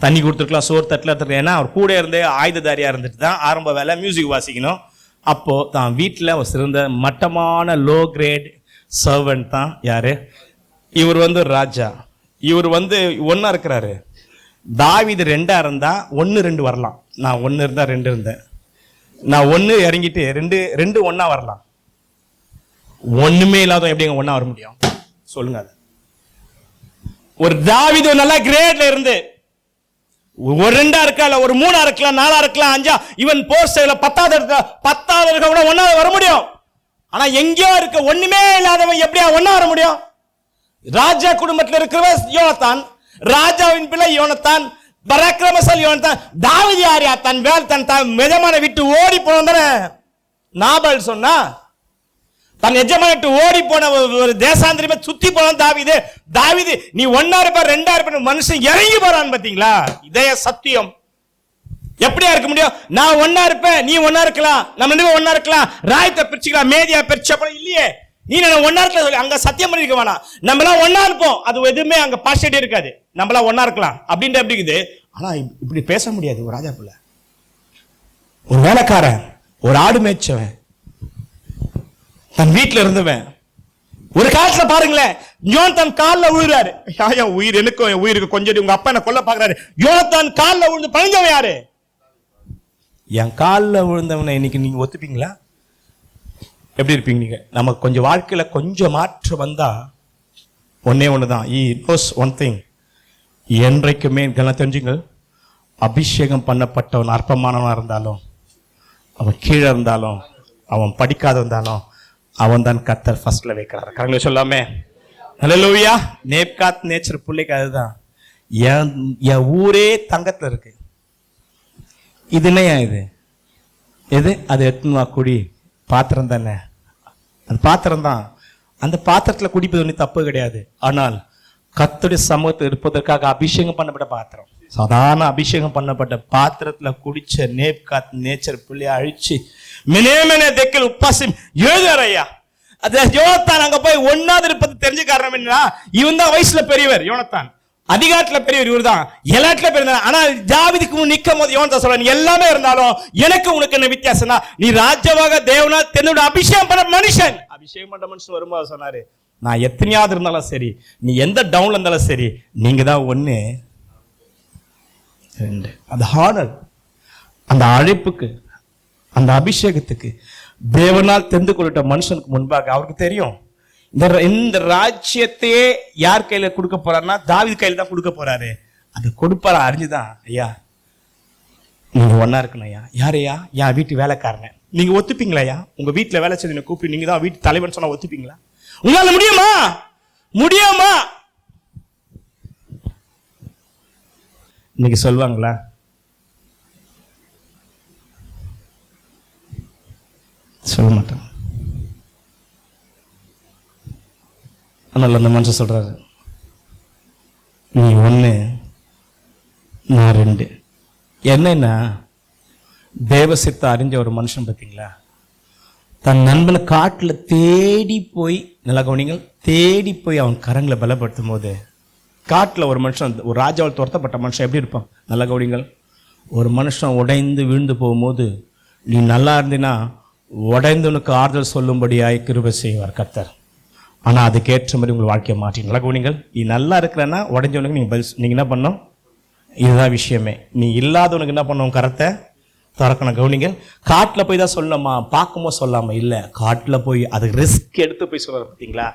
தண்ணி கொடுத்துருக்கலாம், சோறு தட்டில் எடுத்துருக்கலாம். ஏன்னா அவர் கூட இருந்தே ஆயுததாரியா இருந்துட்டு தான் ஆரம்ப வேலை மியூசிக் வாசிக்கணும். அப்போ தான் வீட்டில் ஒரு சிறந்த மட்டமான லோ கிரேட் சர்வன்ட் தான் யாரு? இவர் வந்து ராஜா. இவர் வந்து 1 இருக்கிறாரு. தாவீது 2 இருந்தா 1-2 வரலாம். நான் 1 இருந்தா 2 இருந்தேன். நான் 1 இறங்கிட்டு 2 1 வரலாம். ஒண்ணுமே இல்லாத எப்படிங்க 1 வர முடியும் சொல்லுங்க? அது ஒரு தாவீது நல்லா கிரேட்ல இருந்து ஒரு 2 இருக்கலாம், ஒரு 3 இருக்கலாம், 4 இருக்கலாம், 5 இவன் போர் செய்யல 10வது இருக்க கூட 1 வர முடியும். ஆனா எங்கேயோ இருக்க ஒண்ணுமே இல்லாதவன் எப்படியா 1 வர முடியும்? ராஜா குடும்பத்தில் இருக்கிறவன் யோனத்தான், ராஜாவின் பிள்ளை யோனத்தான், பராக்கிரமசாலி யோனத்தான். தாவீது யாரையா? தன் வேல் தன் எஜமான விட்டு ஓடி போன நாபால் சொன்னா, தன் எஜமான விட்டு ஓடி போன ஒரு தேசாந்திரமே சுத்தி போன தாவீது. தாவீது நீ 1 இருப்ப 2 இருப்ப மனுஷன் இறங்கி போறான். பாத்தீங்களா? இதே சத்தியம். எப்படியா இருக்க முடியும்? நான் 1 இருப்பேன், நீ 1 இருக்கலாம், நம்ம 2 1 இருக்கலாம், ராயத்தை பிரிச்சுக்கலாம், மேதியா பிரிச்சப்ப இல்லையே. நீ நான் 1 இருக்கலாம் சொல்லி அங்க சத்தியம் பண்ணிருக்க வேணாம். நம்மளாம் 1 இருப்போம், அது எதுவுமே அங்க பாசிட்டிவ் இருக்காது. நம்மளாம் 1 இருக்கலாம் அப்படின்ற எப்படி இருக்குது. ஆனா இப்படி பேச முடியாது. ஒரு ராஜா பிள்ளை, ஒரு வேலைக்காரன், ஒரு ஆடு மேய்ச்சவன், தன் வீட்டுல இருந்தவன். ஒரு காலத்துல பாருங்களேன், யோனத்தான் காலில் விழுறாரு. உயிர் எனக்கும் உயிருக்கு கொஞ்சம் உங்க அப்பா என்ன கொல்ல பாக்குறாரு. யோனத்தான் காலில் விழுந்து பணிஞ்சவன் யாரு? என் காலில் விழுந்தவனை இன்னைக்கு நீங்க ஒத்துப்பீங்களா? எப்படி இருப்பீங்க நீங்க? நமக்கு கொஞ்சம் வாழ்க்கையில கொஞ்சம் மாற்றம் வந்தா ஒண்ணுதான். ஒன் திங், என்றைக்குமே தெரிஞ்சுங்கள், அபிஷேகம் பண்ணப்பட்டவன் அற்பமானவனா இருந்தாலும், அவன் கீழே இருந்தாலும், அவன் படிக்காத இருந்தாலும், அவன் தான் கர்த்தர் ஃபர்ஸ்ட்ல வைக்கிறார். கரெக்ட்ல சொல்லாமே. ஹல்லேலூயா. நேப்காத் நேச்சர் பிள்ளைக்கு அதுதான். என் ஊரே தங்கத்துல இருக்கு. இது என்னையா இது? எது அது? எட்டுவா குடி. பாத்திரம் தானே, அந்த பாத்திரம் தான். அந்த பாத்திரத்துல குடிப்பது ஒன்றும் தப்பு கிடையாது. ஆனால் கர்த்தருடைய சமூகத்தில் இருப்பதற்காக அபிஷேகம் பண்ணப்பட்ட பாத்திரம், சாதாரண அபிஷேகம் பண்ணப்பட்ட பாத்திரத்துல குடிச்ச நேப்காத் நேச்சர் பிள்ளைய அழிச்சு மினேமெனே தெக்கல் உப்பாசி எழுதுறாரையா. அது யோனத்தான் அங்க போய் ஒன்னாவது இருப்பது தெரிஞ்ச காரணம் என்னன்னா, இவன் தான் வயசுல பெரியவர். யோனத்தான் அதிகாரத்துல பெரியவர், இவர் தான் எல்லாத்துல பெரியவர். ஆனா தாவீதுக்கு நிக்கும் போது யோனத்தான் சொல்றான், நீ எல்லாமே இருந்தாலும் எனக்கு உனக்கு என்ன வித்தியாசம்னா, நீ ராஜாவாக தேவனா தென்னோட அபிஷேகம் பண்ண மனுஷன். அபிஷேகம் பண்ண மனுஷன் வரும்போது சொன்னாரு, நான் எத்தனையாவது இருந்தாலும் சரி, நீ எந்த டவுன்ல இருந்தாலும் சரி, நீங்க தான் ஒண்ணு ரெண்டு. அந்த ஹானர், அந்த அழைப்புக்கு, அந்த அபிஷேகத்துக்கு தேவனால் தெரிந்து கொள்ளிட்ட மனுஷனுக்கு முன்பாக அவருக்கு தெரியும், இந்த ராஜ்யத்தையே யார் கையில கொடுக்க போறாருன்னா தாவீது கையில தான் கொடுக்க போறாரு. அது கொடுப்பாரு அறிஞ்சுதான், ஐயா நீங்க ஒன்னா இருக்கணும் ஐயா. யாரையா? என் வீட்டு வேலைக்காரன. நீங்க ஒத்துப்பீங்களா ஐயா? உங்க வீட்டுல வேலை செய்ய கூப்பிட்டு நீங்க தான் வீட்டு தலைவன் சொன்னா ஒத்துப்பீங்களா? உங்களால முடியுமா? முடியுமா? இன்னைக்கு சொல்லுவாங்களா? சொல்ல மாட்டாங்க. அதனால அந்த மனுஷன் சொல்றாரு, நீ ஒண்ணு நான் ரெண்டு. என்னன்னா தேவசித்த அறிஞ்ச ஒரு மனுஷன் பார்த்தீங்களா, தன் நண்பனை காட்டுல தேடி போய், நல்லா கவனிங்கள், தேடி போய் அவன் கரங்களை பலப்படுத்தும் போது, காட்டுல ஒரு மனுஷன், ஒரு ராஜாவால் துரத்தப்பட்ட மனுஷன் எப்படி இருப்பான்? நல்லா கவனிங்கள். ஒரு மனுஷன் உடைந்து விழுந்து போகும்போது நீ நல்லா இருந்தீன்னா உடைந்தவனுக்கு ஆறுதல் சொல்லும்படியாய் கிருபை செய்வார் கர்த்தர். ஆனா அதுக்கேற்ற மாதிரி உங்கள் வாழ்க்கையை மாற்றி. நல்லா கவனிங்கள். நீ நல்லா இருக்கிறன்னா உடைஞ்சவனுக்கு நீங்க என்ன பண்ணணும்? இதுதான் விஷயமே. நீ இல்லாதவனுக்கு என்ன பண்ணணும்? கரத்தை திறக்கணும். கவனிங்கள். காட்டுல போய் தான் சொல்லணுமா? பார்க்கும்போது சொல்லாம இல்ல, காட்டுல போய் அதுக்கு ரிஸ்க் எடுத்து போய் சொல்றாரு பார்த்தீங்களா?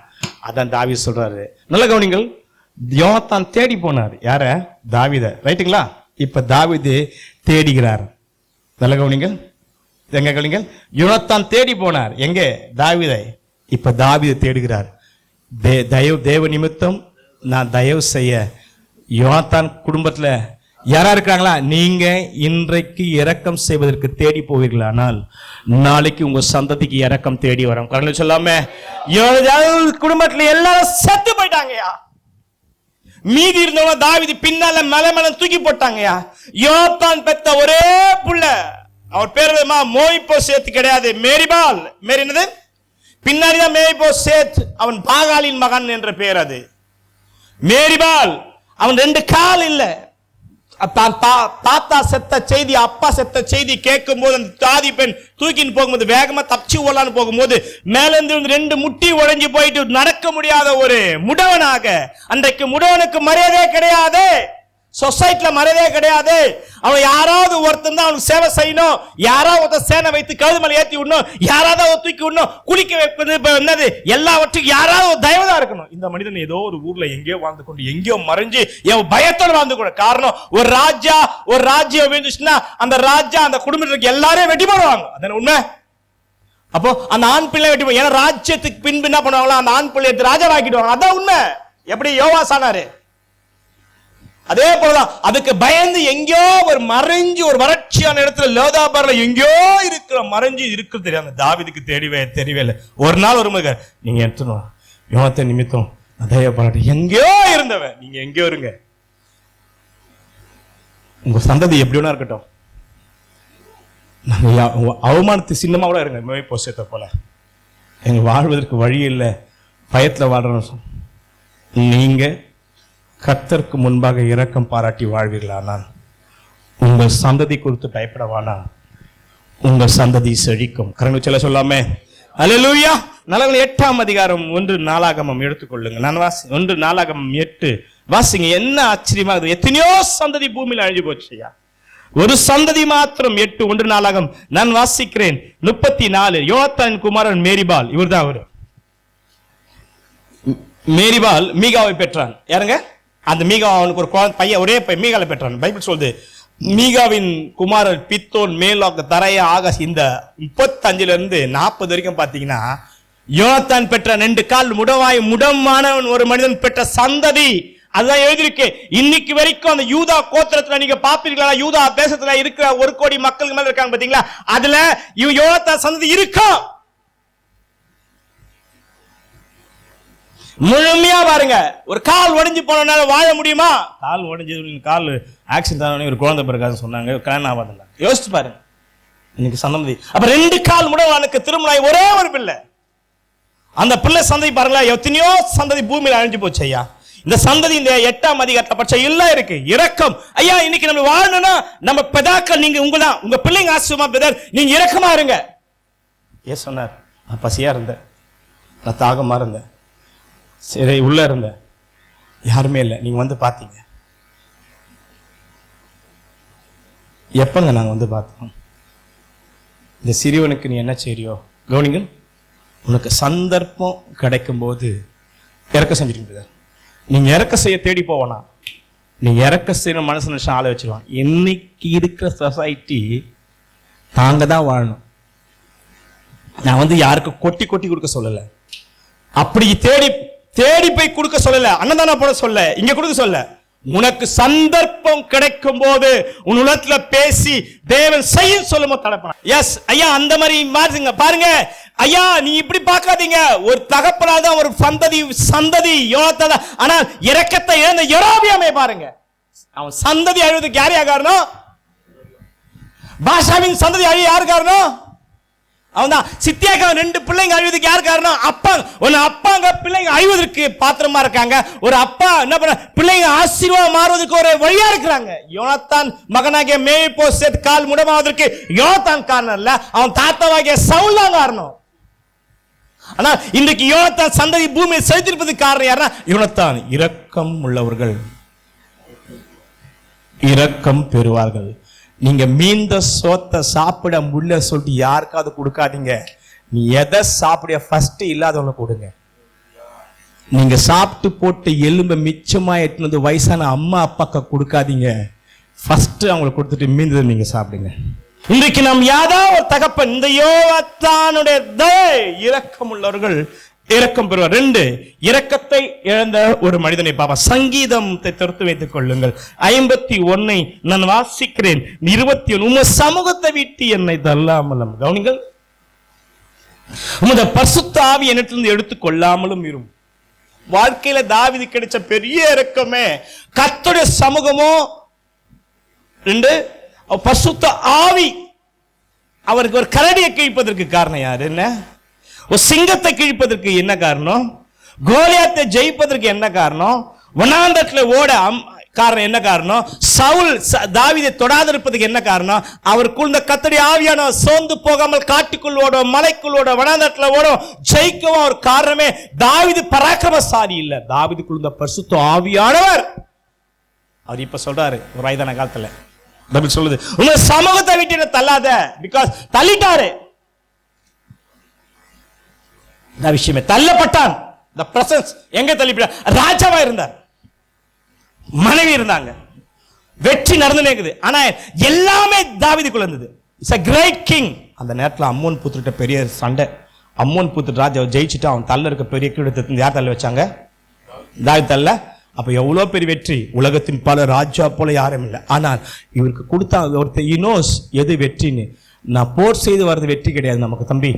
அதான் தாவீது சொல்றாரு. நல்ல கவனிங்கள். யோனத்தான் தேடி போனார். யார? தாவீத. ரைட்டுங்களா? இப்ப தாவீது தேடுகிறார். நல்ல கவனிங்கள். எங்க கவனிங்கள். யோனத்தான் தேடி போனார். எங்க? தாவீதை. இப்ப தாவீது தேடுகிறார். தேவ நிமித்தம் நான் தயவு செய்ய யோனத்தான் குடும்பத்துல யாரா இருக்கிறாங்களா? நீங்க இன்றைக்கு இரக்கம் செய்வதற்கு தேடி போவீர்கள், ஆனால் நாளைக்கு உங்க சந்ததிக்கு இரக்கம் தேடி வரும். கரங்களை சொல்லாம குடும்பத்துல எல்லாரும் செத்து போயிட்டாங்கயா. மீதி இருந்தவங்க தாவீது பின்னால மலை தூக்கி போட்டாங்கயா. யோனத்தான் பெத்த ஒரே புள்ள, அவர் பேர் மோயிபோசேத் கிடையாது, மேரிபால். மேரி என்னது? பின்னாடிதான் மேரிபோசேத், அவன் பாகாலின் மகன் என்ற பெயர். அது மேரிபால். அவன் ரெண்டு கால் இல்ல. தாத்தா செத்த செய்தி, அப்பா செத்த செய்தி கேட்கும் போது அந்த தாதி பெண் தூக்கின்னு போகும்போது, வேகமா தப்பிச்சு ஓடலான்னு போகும்போது மேலிருந்து ரெண்டு முட்டி உடைஞ்சு போயிட்டு நடக்க முடியாத ஒரு முடவனாக. அன்றைக்கு முடவனுக்கு மரியாதை கிடையாது, சொசைட்டில மரியாதை கிடையாது. அவன் யாராவது ஒருத்தன் தான் அவனுக்கு சேவை செய்யணும், யாராவது ஒருத்தர் சேனை வைத்து கழுது மேல ஏத்தி விடணும், யாராவது தூக்கி விடணும், குளிக்க வைப்பது என்னது, எல்லாவற்றுக்கும் யாராவது தயவுதான் இருக்கணும். இந்த மனிதன் ஏதோ ஒரு ஊர்ல எங்கேயோ வாழ்ந்து கொண்டு எங்கேயோ மறைஞ்சு என் பயத்தோடு வாழ்ந்து கொண்டு. காரணம், ஒரு ராஜ்யம் விழுந்துச்சுன்னா அந்த ராஜா அந்த குடும்பத்துக்கு எல்லாரையும் வெட்டி போடுவாங்க. அதான உண்மை. அப்போ அந்த ஆண் பிள்ளை வெட்டி போய், ஏன்னா ராஜ்யத்துக்கு பின்பு என்ன பண்ணுவாங்களா, அந்த ஆண் பிள்ளை எடுத்து ராஜாவாக்கிடுவாங்க. அதான் உண்மை. எப்படி யோவாஸ் ஆனாரு, அதே போலதான். அதுக்கு பயந்து எங்கேயோ ஒரு மறைஞ்சு, ஒரு வறட்சியான இடத்துல லோதாபார்ல எங்கேயோ இருக்கிற மறைஞ்சு இருக்கிறது தெரியாது. தாவீதுக்கு தெரியவே இல்லை. ஒரு நாள் ஒரு மகன், நீங்க எடுத்துணும் யோனத்தான் நிமித்தம் தயவுபாராட்டி எங்கேயோ இருந்தவன், நீங்க எங்கேயோ இருங்க, உங்க சந்ததி எப்படி வேணா இருக்கட்டும், அவமானத்து சின்னமா கூட இருங்க, மேய்போசேத்தை போல எங்க வாழ்வதற்கு வழி இல்லை, பயத்துல வாழ்றோம். நீங்க கர்த்தருக்கு முன்பாக இரக்கம் பாராட்டி வாழ்வீர்களானால் உங்கள் சந்ததி குறித்து பயப்படவானா, உங்க சந்ததி செழிக்கும். கரங்கள் சொல்ல சொல்லாமே அல்லேலூயா. நல்ல 8ஆம் அதிகாரம் 1 நாளாகமம் எடுத்துக்கொள்ளுங்க. நான் 1 நாளாகமம் 8 வாசிங்க. என்ன ஆச்சரியமா இருக்குது. எத்தனையோ சந்ததி பூமியில் அழிஞ்சு போச்சுயா, ஒரு சந்ததி மாத்திரம் 8 1 நாளாகம். நான் வாசிக்கிறேன் 34. யோனத்தான் குமாரன் மேரிபால், இவர் தான் அவரு. மேரிபால் மீகாவை பெற்றான். யாருங்க? அந்த மீகா, அவனுக்கு ஒரு பையன், ஒரே பையன் மீகாவை பெற்றான். பைபிள் சொல்லுது, மீகாவின் குமாரன் பித்தோன் மேலோக தரைய ஆகாஷ். இந்த 35 இருந்து 40 வரைக்கும் பாத்தீங்கன்னா யோனத்தான் பெற்ற 2 கால் முடமானவன் ஒரு மனிதன் பெற்ற சந்ததி அதுதான் எழுதியிருக்கு. இன்னைக்கு வரைக்கும் அந்த யூதா கோத்திரத்துல நீங்க பாப்பீர்களா, யூதா தேசத்துல இருக்கிற 1 கோடி மக்களுக்கு மேல இருக்காங்க பாத்தீங்களா, அதுல யோனத்தான் சந்ததி இருக்கும். முழுமையா பாருங்க. ஒரு கால் உடைஞ்சு போனால வாழ முடியுமா? கால் உடைஞ்சு, கால் ஆக்சிடென்ட் ஆன ஒரு குழந்தை பிறக்காதுன்னு சொன்னாங்க, கல்யாணம் ஆகாதுல்ல. யோசிச்சு பாருங்க இன்னைக்கு சந்ததி. அப்ப 2 கால் முடவனுக்கு திருமணம் ஒரே ஒரு பிள்ளை. அந்த பிள்ளை சந்ததி பாருங்களா, எத்தனையோ சந்ததி பூமியில அழிஞ்சு போச்சு ஐயா. இந்த சந்ததி இந்த 8ஆம் அதிகாரத்தை பட்ச எல்லாம் இருக்கு. இரக்கம் ஐயா. இன்னைக்கு நம்ம வாழணும்னா நம்ம பெதாக்கள், நீங்க உங்க பிள்ளைங்க ஆசிரியமா பெதர், நீங்க இரக்கமா இருங்க. ஏன் சொன்னார்? நான் பசியா இருந்தேன், நான் தாகமா இருந்தேன், சரி உள்ள இருந்த யாருமே இல்லை, நீங்க வந்து பாத்தீங்க. எப்பங்க நாங்க வந்து பார்த்தோம்? இந்த சிறியவனுக்கு நீ என்ன செய்யறியோ கவனிங்கள். உனக்கு சந்தர்ப்பம் கிடைக்கும் போது இறக்க செஞ்சுட்டு, நீங்க இறக்க செய்ய தேடி போவனா, நீங்க இறக்க செய்யற மனசு நினைச்சு ஆளை வச்சிருவான். இன்னைக்கு இருக்கிற சொசைட்டி தாங்க தான் வாழணும். நான் வந்து யாருக்கு கொட்டி கொட்டி கொடுக்க சொல்லல, அப்படி தேடி போய் கொடுக்க சொல்லல, அன்னதானம் போட சொல்ல, இங்க கொடுக்க சொல்ல. உனக்கு சந்தர்ப்பம் கிடைக்கும் போது உன் உள்ளத்துல பேசி தேவன் செய்ய சொல்லும் தடப்பா. எஸ் ஐயா, அந்த மாதிரி மாறுங்க பாருங்க ஐயா. நீ இப்படி பார்க்காதீங்க. ஒரு தகப்பனாதான் ஒரு சந்ததி யோனத்தான். ஆனால் இரக்கத்தை இழந்த யெரொபெயாமை பாருங்க. அவன் சந்ததி அழிவதற்கு யார் காரணம்? பாஷாவின் சந்ததி அழிய யார் காரணம்? அவன்தான். சித்தியாக்கா 2 பிள்ளைங்க அழிவதற்கு யார் காரணம்? அப்பா. அப்பாங்க பிள்ளைங்க அழிவதற்கு பாத்திரமா இருக்காங்க. ஒரு அப்பா என்ன பண்ண, பிள்ளைங்க ஆசீர்வாதம் மாறுவதற்கு ஒரு வழியா இருக்கிறாங்க. யோனத்தான் மகனாகிய மேல்போசேத் கால் முடமாவதற்கு யோனத்தான் காரணம் இல்ல, அவன் தாத்தாவாகிய சவுல் தான் காரணம். ஆனா இன்றைக்கு யோனத்தான் சந்ததி பூமியை செலுத்திருப்பதற்கு காரணம் யாருன்னா யோனத்தான். இரக்கம் உள்ளவர்கள் இரக்கம் பெறுவார்கள். நீங்க மீந்த சோத்தை சாப்பிட முடியல சொல்லிட்டு யாருக்காவது கொடுக்காதீங்க. நீ எதை சாப்பிட ஃபர்ஸ்ட் இல்லாதவங்க கொடுங்க. நீங்க சாப்பிட்டு போட்டு எலும்பை மிச்சமா எட்டுனது வயசான அம்மா அப்பாக்க கொடுக்காதீங்க. ஃபர்ஸ்ட் அவங்களுக்கு கொடுத்துட்டு மீந்ததை நீங்க சாப்பிடுங்க. இன்றைக்கு நாம் யாராவது ஒரு தகப்பன், இந்த யோனத்தானுடைய இரக்கம் உள்ளவர்கள் இரக்கம் பெறுவார். 2, இரக்கத்தை இழந்த ஒரு மனிதனை பாப்பா. சங்கீதத்தை தடுத்து வைத்துக் கொள்ளுங்கள். 51 நான் வாசிக்கிறேன். 21 உமது சமூகத்தை விட்டு என்னை தள்ளாமலும் கவனிங்கள், உமது பரிசுத்த ஆவி என்னிடத்திலிருந்து எடுத்துக் கொள்ளாமலும் இரும். வாழ்க்கையில தாவீது கிடைச்ச பெரிய இரக்கமே கர்த்தருடைய சமூகமோ. 2 பரிசுத்த ஆவி. அவருக்கு ஒரு கரடியை கிழிப்பதற்கு காரணம் யாரு? என்ன? ஒரு சிங்கத்தை கிழிப்பதற்கு என்ன காரணம்? கோலியாத்தை ஜெயிப்பதற்கு என்ன காரணம்? வனாந்தரத்துல ஓட காரணம் என்ன காரணம்? சவுல் தாவீதை தொடாது இருப்பதற்கு என்ன காரணம்? அவருக்குள் இந்த கர்த்தருடைய ஆவியான சோர்ந்து போகாமல் காட்டுக்குள் ஓடும், மலைக்குள் ஓடும், வனாந்தரத்துல ஓடும், ஜெயிக்கவும் ஒரு காரணமே தாவீது பராக்கிரமசாலி இல்ல, தாவீதுக்குள் இந்த பரிசுத்த ஆவியானவர். அவர் இப்ப சொல்றாரு ஒரு வயதான காலத்துல, பைபிள் சொல்லுது உங்க சமூகத்தை விட்டு தள்ளாத, பிகாஸ் தள்ளிட்டாரு. விஷயமே தள்ளப்பட்டான். the presence எங்க தள்ளிவிட்டார்? ராஜாவா இருந்தார், மனைவி இருந்தாங்க, வெற்றி நடந்துனேக்குது. ஆனா எல்லாமே தாவீதுக்குள்ள இருந்தது. It's a great king. அந்த நேரத்தில் அம்மோன் புத்திரிட்ட பெரிய சண்டை. அம்மோன் புத்திர ராஜாவை ஜெயிச்சுட்டு அவன் தள்ள இருக்க பெரிய கீழத்தை யார் தள்ள வச்சாங்க? தாவீது தள்ள. அப்ப எவ்வளவு பெரிய வெற்றி. உலகத்தின் பல ராஜா போல யாரும் இல்லை. ஆனால் இவருக்கு கொடுத்தா ஒருத்தர் இனோஸ் எது வெற்றின்னு. நான் போர் செய்து வர்றது வெற்றி கிடையாது நமக்கு தம்பி.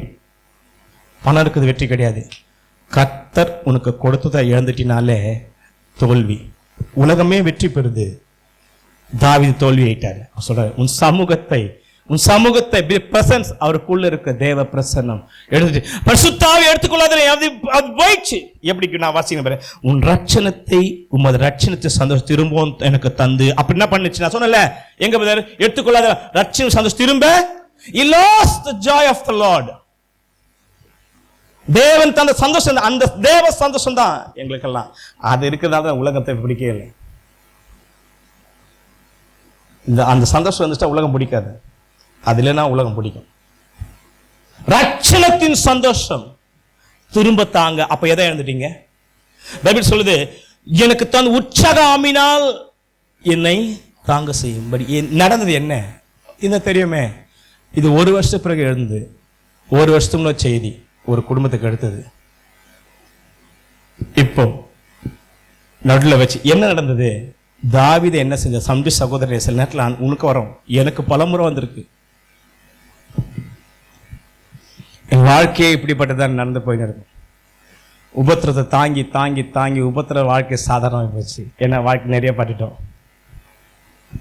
பணம் இருக்குது வெற்றி கிடையாது. கர்த்தர் உனக்கு கொடுத்ததை இழந்துட்டினாலே தோல்வி. உலகமே வெற்றி பெறுது, தாவீது தோல்வி ஆயிட்டாரு. சொல்ற உன் சமூகத்தை பிரசன்ஸ், அவருக்குள்ள இருக்க தேவ பிரசன்னம் எடுத்துட்டு பரிசுத்த ஆவியை எடுத்துக்கொள்ளாத அது போயிடுச்சு. எப்படி நான் வாசிக்கிறேன், உன் ரட்சணத்தை உமது ரட்சணத்தை சந்தோஷம் திரும்பவும் எனக்கு தந்து அப்படி என்ன பண்ணுச்சு. நான் சொன்னல எங்க பிரதர், எடுத்துக்கொள்ளாத ரட்சண சந்தோஷம் திரும்ப. He lost the joy of the Lord. தேவன் தந்த சந்தோஷம், அந்த தேவ சந்தோஷம் தான் எங்களுக்கெல்லாம். அது இருக்கிறதால உலகத்தை பிடிக்கவே இல்லை. அந்த சந்தோஷம் வந்துச்சா உலகம் பிடிக்காது, அது இல்லைன்னா உலகம் பிடிக்கும். ரட்சணத்தின் சந்தோஷம் திரும்ப தாங்க. அப்ப எதை எழுந்துட்டீங்க? பைபிள் சொல்லுது எனக்கு தன் உற்சாகமினால் என்னை தாங்க செய்யும்படி. நடந்தது என்ன இந்த தெரியுமே? இது 1 வருஷத்துக்கு பிறகு எழுந்தது. 1 வருஷத்துக்கு செய்தி ஒரு குடும்பத்துக்கு எடுத்தது. இப்போ நடுவில் வச்சு என்ன நடந்தது? தாவீது என்ன செஞ்ச? சம்டி சகோதரர் சில நேரத்தில் உனக்கு வரும், எனக்கு பலமுறை வந்திருக்கு. என் வாழ்க்கையே இப்படிப்பட்டதான் நடந்து போயின்னு இருக்கும். உபத்திரத்தை தாங்கி தாங்கி தாங்கி உபத்திர வாழ்க்கை சாதாரணமாக போச்சு. ஏன்னா வாழ்க்கை நிறைய பட்டுட்டோம்.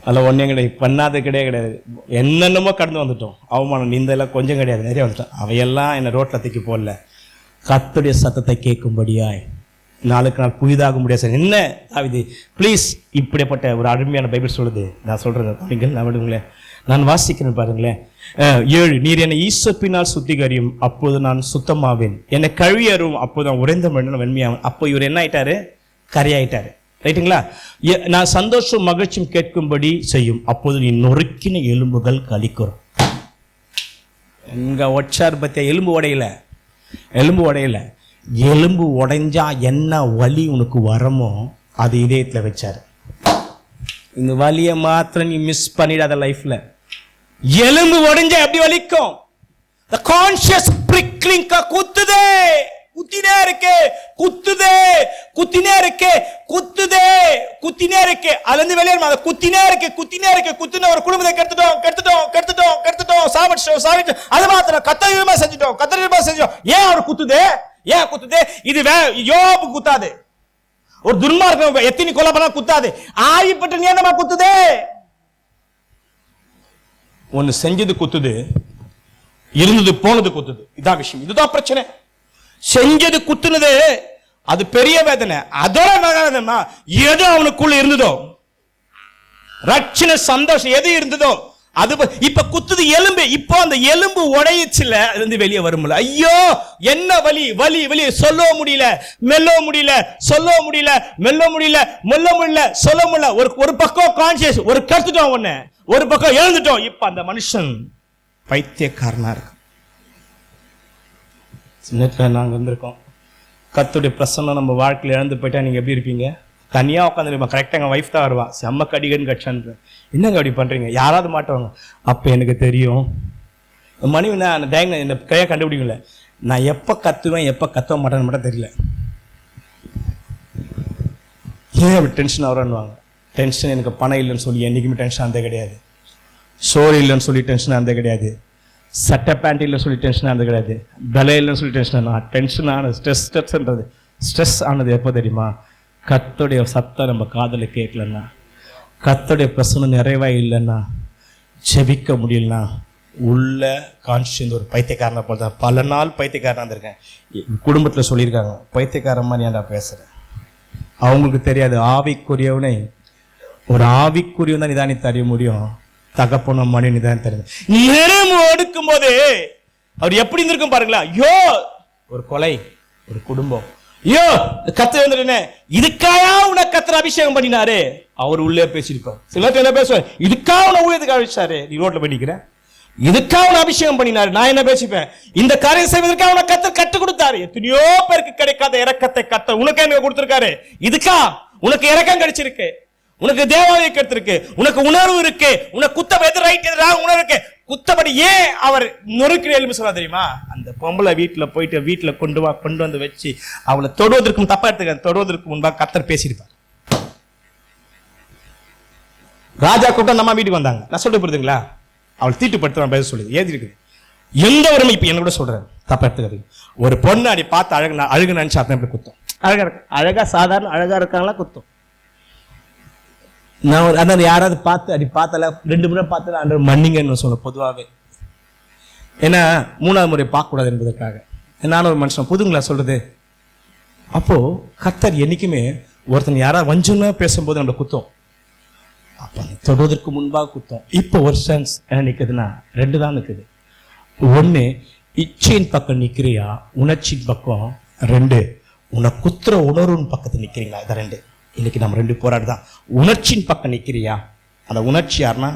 அதில் ஒன்றையும் கிடையாது, பண்ணாத கிடையாது. என்னென்னமோ கடந்து வந்துட்டோம். அவமானம் நீந்தெல்லாம் கொஞ்சம் கிடையாது, நிறைய வந்துட்டோம். அவையெல்லாம் என்னை ரோட்டில் தூக்கி போடல, கர்த்தருடைய சத்தத்தை கேட்கும்படியாய் நாளுக்கு நாள் புதிதாக முடியாது. என்ன தாவீது ப்ளீஸ், இப்படிப்பட்ட ஒரு அருமையான பைபிள் சொல்லுது. நான் சொல்கிறேன் நீங்கள் நான் விடுங்களேன், நான் வாசிக்கிறேன் பாருங்களேன். 7, நீர் என்னை ஈசப்பினால் சுத்திகரியும், அப்போது நான் சுத்தமாவேன். என்னை கழுவி அருவும், அப்போது நான் உறைந்த மண்ண வெண்மையாவேன். அப்போ இவர் என்ன ஆயிட்டாரு? கரையாயிட்டாரு. ரைட்டுங்களா? நான் சந்தோஷம் மகிழ்ச்சியும் கேட்கும்படி செய்யும், அப்போது நீ நொறுக்கின எலும்புகள் கலிக்குறும். எங்க ஒச்சார் பத்திய எலும்பு உடையில, எலும்பு உடையில. எலும்பு உடைஞ்சா என்ன வலி உனக்கு வரமோ அது இதயத்தில் வச்சாரு. இந்த வலியை மாத்திரம் நீ மிஸ் பண்ணிடாத லைஃப்ல. எலும்பு உடைஞ்சா எப்படி வலிக்கும்? the conscious prickling குத்துதே, குத்தினே இருக்கு, குத்துதே, குத்தினே இருக்கு, குத்துதே, குத்தினே இருக்கு. அதுல இருந்து வெளியே குத்தினே இருக்கு, குத்தினே இருக்கு, குத்தின ஒரு குடும்பத்தை கெடுத்துட்டோம், கெடுத்துட்டோம், கெடுத்துட்டோம், கெடுத்துட்டோம், சாவடிச்சோம், சாவடிச்சோம். அது மாத்திரம் கத்தரிமா செஞ்சுட்டோம், கத்தரிமா செஞ்சோம். ஏன் அவர் குத்துதே? ஏன் குத்துதே? இது யோபு குத்தாது, ஒரு துன்மார்க்கம் எத்தனை கொலை பண்ணா குத்தாது. ஆயிப்பட்ட நீ என்னமா குத்துதே? ஒன்னு செஞ்சது குத்துது, இருந்தது போனது குத்துது. இதான் விஷயம், இதுதான் பிரச்சனை. செஞ்சது குத்துனது அது பெரிய வேதனை. அதோட எது அவனுக்குள்ள இருந்ததோ, ரட்சண சந்தோஷம் எது இருந்ததோ அது இப்ப குத்துது எலும்பு. இப்போ அந்த எலும்பு உடையச்சுல இருந்து வெளியே வரும்ல. ஐயோ என்ன வலி, வலி, வலி. சொல்ல முடியல, மெல்ல முடியல, சொல்ல முடியல, மெல்ல முடியல, மெல்ல முடியல, சொல்ல முடியல. ஒரு பக்கம் கான்சியஸ், ஒரு கருத்துட்டோம் ஒண்ணு, ஒரு பக்கம் எழுந்துட்டோம். இப்ப அந்த மனுஷன் பைத்தியக்காரனா இருக்கு. சின்னத்துல நாங்க இருந்திருக்கோம். கர்த்தருடைய பிரசன்னம் நம்ம வாழ்க்கையில இழந்து போயிட்டா நீங்க எப்படி இருப்பீங்க? தனியா உட்காந்துருப்பா. கரெக்டா எங்க வைஃப் தான் வருவா, செம்ம கடிகன்னு கட்சான்னு. என்னங்க அப்படி பண்றீங்க? யாராவது மாட்டவங்க. அப்ப எனக்கு தெரியும் மனைவி நான் டைம் இந்த கையை கண்டுபிடிக்கல. நான் எப்ப கத்துவேன் எப்ப கத்த மாட்டேன்னு மட்டும் தெரியல. ஏன் அப்படி டென்ஷன் ஆகிறான்னுவாங்க. டென்ஷன் எனக்கு பணம் இல்லைன்னு சொல்லி என்னைக்குமே டென்ஷன் அந்த கிடையாது. சோறு இல்லைன்னு சொல்லி டென்ஷன் அந்த கிடையாது. சட்டை பேண்ட் இல்லைன்னு சொல்லி டென்ஷன் அந்த கிடையாது. பலை இல்லைன்னு சொல்லி டென்ஷன். டென்ஷன் ஆனது ஸ்ட்ரெஸ்ன்றது. ஸ்ட்ரெஸ் ஆனது எப்போ தெரியுமா? கர்த்தருடைய சத்தம் நம்ம காதல கேட்கலன்னா, கர்த்தருடைய பிரசன்னம் நிறைவா இல்லைன்னா, ஜெபிக்க முடியலன்னா, உள்ள கான்ஷியஸ் ஒரு பைத்தியக்காரனை போல தான். பல நாள் பைத்தியக்காரனா இருந்திருக்கேன். குடும்பத்தில் சொல்லியிருக்காங்க, பைத்தியக்காரன் மாதிரி ஏன்டா பேசுறேன். அவங்களுக்கு தெரியாது ஆவிக்குரியவனை ஒரு ஆவிக்குரியவன் தான் நிதானித்து அறிய முடியும், தகப்பன மணி நிதானித்து அறிய. நெருப்பு ஒடுக்கும் போது அவர் எப்படி இருந்திருக்கும் பாருங்களா. ஐயோ ஒரு கொலை, ஒரு குடும்பம், ஐயோ கர்த்தர் வந்துடுனே, இதுக்காக உனக்கு கர்த்தர் அபிஷேகம் பண்ணினாரு. அவர் உள்ளே பேசியிருப்பார். சில என்ன பேசுவார், இதுக்காக உன ஊழியத்துக்கு அழிச்சாரு, நீ ரோட்ல பண்ணிக்கிறேன், இதுக்காக உன அபிஷேகம் பண்ணினாரு. நான் என்ன பேசிப்பேன்? இந்த காரியம் செய்வதற்காக உனக்கு கர்த்தர் கற்றுக் கொடுத்தாரு. எத்தனையோ பேருக்கு கிடைக்காத இரக்கத்தை கர்த்தர் உனக்கு எனக்கு கொடுத்திருக்காரு. இதுக்கா உனக்கு இரக்கம் கிடைச்சிருக்கு, உனக்கு தேவாலயம் கிடைத்திருக்கு, உனக்கு உணர்வு இருக்கு, உனக்கு குத்தம் எது ரைட் எது ராங் உணர்வு இருக்கு. குத்தபடி ஏன் அவர் நொறுக்கிற எலும்பு சொல்ல தெரியுமா? அந்த பொம்பளை வீட்டுல போயிட்டு வீட்டுல கொண்டு வந்து வச்சு அவளை தொடுவதற்கு தப்பா எடுத்துக்க, தொடுவதற்கு முன்பாக கர்த்தர் பேசியிருப்பார். ராஜா கூட்டம் நம்ம வீட்டுக்கு வந்தாங்க. நான் சொல்லிட்டு போறதுங்களா, அவள் தீட்டுப்படுத்த பேச சொல்லுது. ஏதி இருக்குது எந்த ஒரு இப்ப என்ன கூட சொல்றேன், தப்பா எடுத்துக்கிறது. ஒரு பொண்ணு அடி பார்த்து அழகு நினைச்சு அத்தனை எப்படி குத்தம். அழகா இருக்கு, அழகா சாதாரண அழகா இருக்காங்களா குத்தம். நான் அதான் யாராவது பார்த்து அடி பார்த்தல 2 முறை பார்த்தல அன்று மன்னிங்கன்னு சொல்ல பொதுவாகவே. ஏன்னா 3ஆவது முறை பார்க்க கூடாது என்பதற்காக. நானும் ஒரு மனுஷன் புதுங்களா சொல்றது. அப்போ கர்த்தர் என்னைக்குமே ஒருத்தன் யாராவது வஞ்சனா பேசும்போது நம்ம குத்தம், அப்ப தொடுவதற்கு முன்பாக குத்தம். இப்போ ஒரு சென்ஸ் என்ன நிக்குதுன்னா 2 தான் நிக்குது. 1 இச்சையின் பக்கம் நிக்கிறியா, உணர்ச்சியின் பக்கம். 2 உன்னை குத்துற உணர்வின் பக்கத்தில் நிக்கிறீங்களா? இதை 2 இன்னைக்கு நம்ம 2 போராடு தான். உணர்ச்சியின் பக்கம் நிற்கிறியா? அந்த உணர்ச்சி யாருன்னா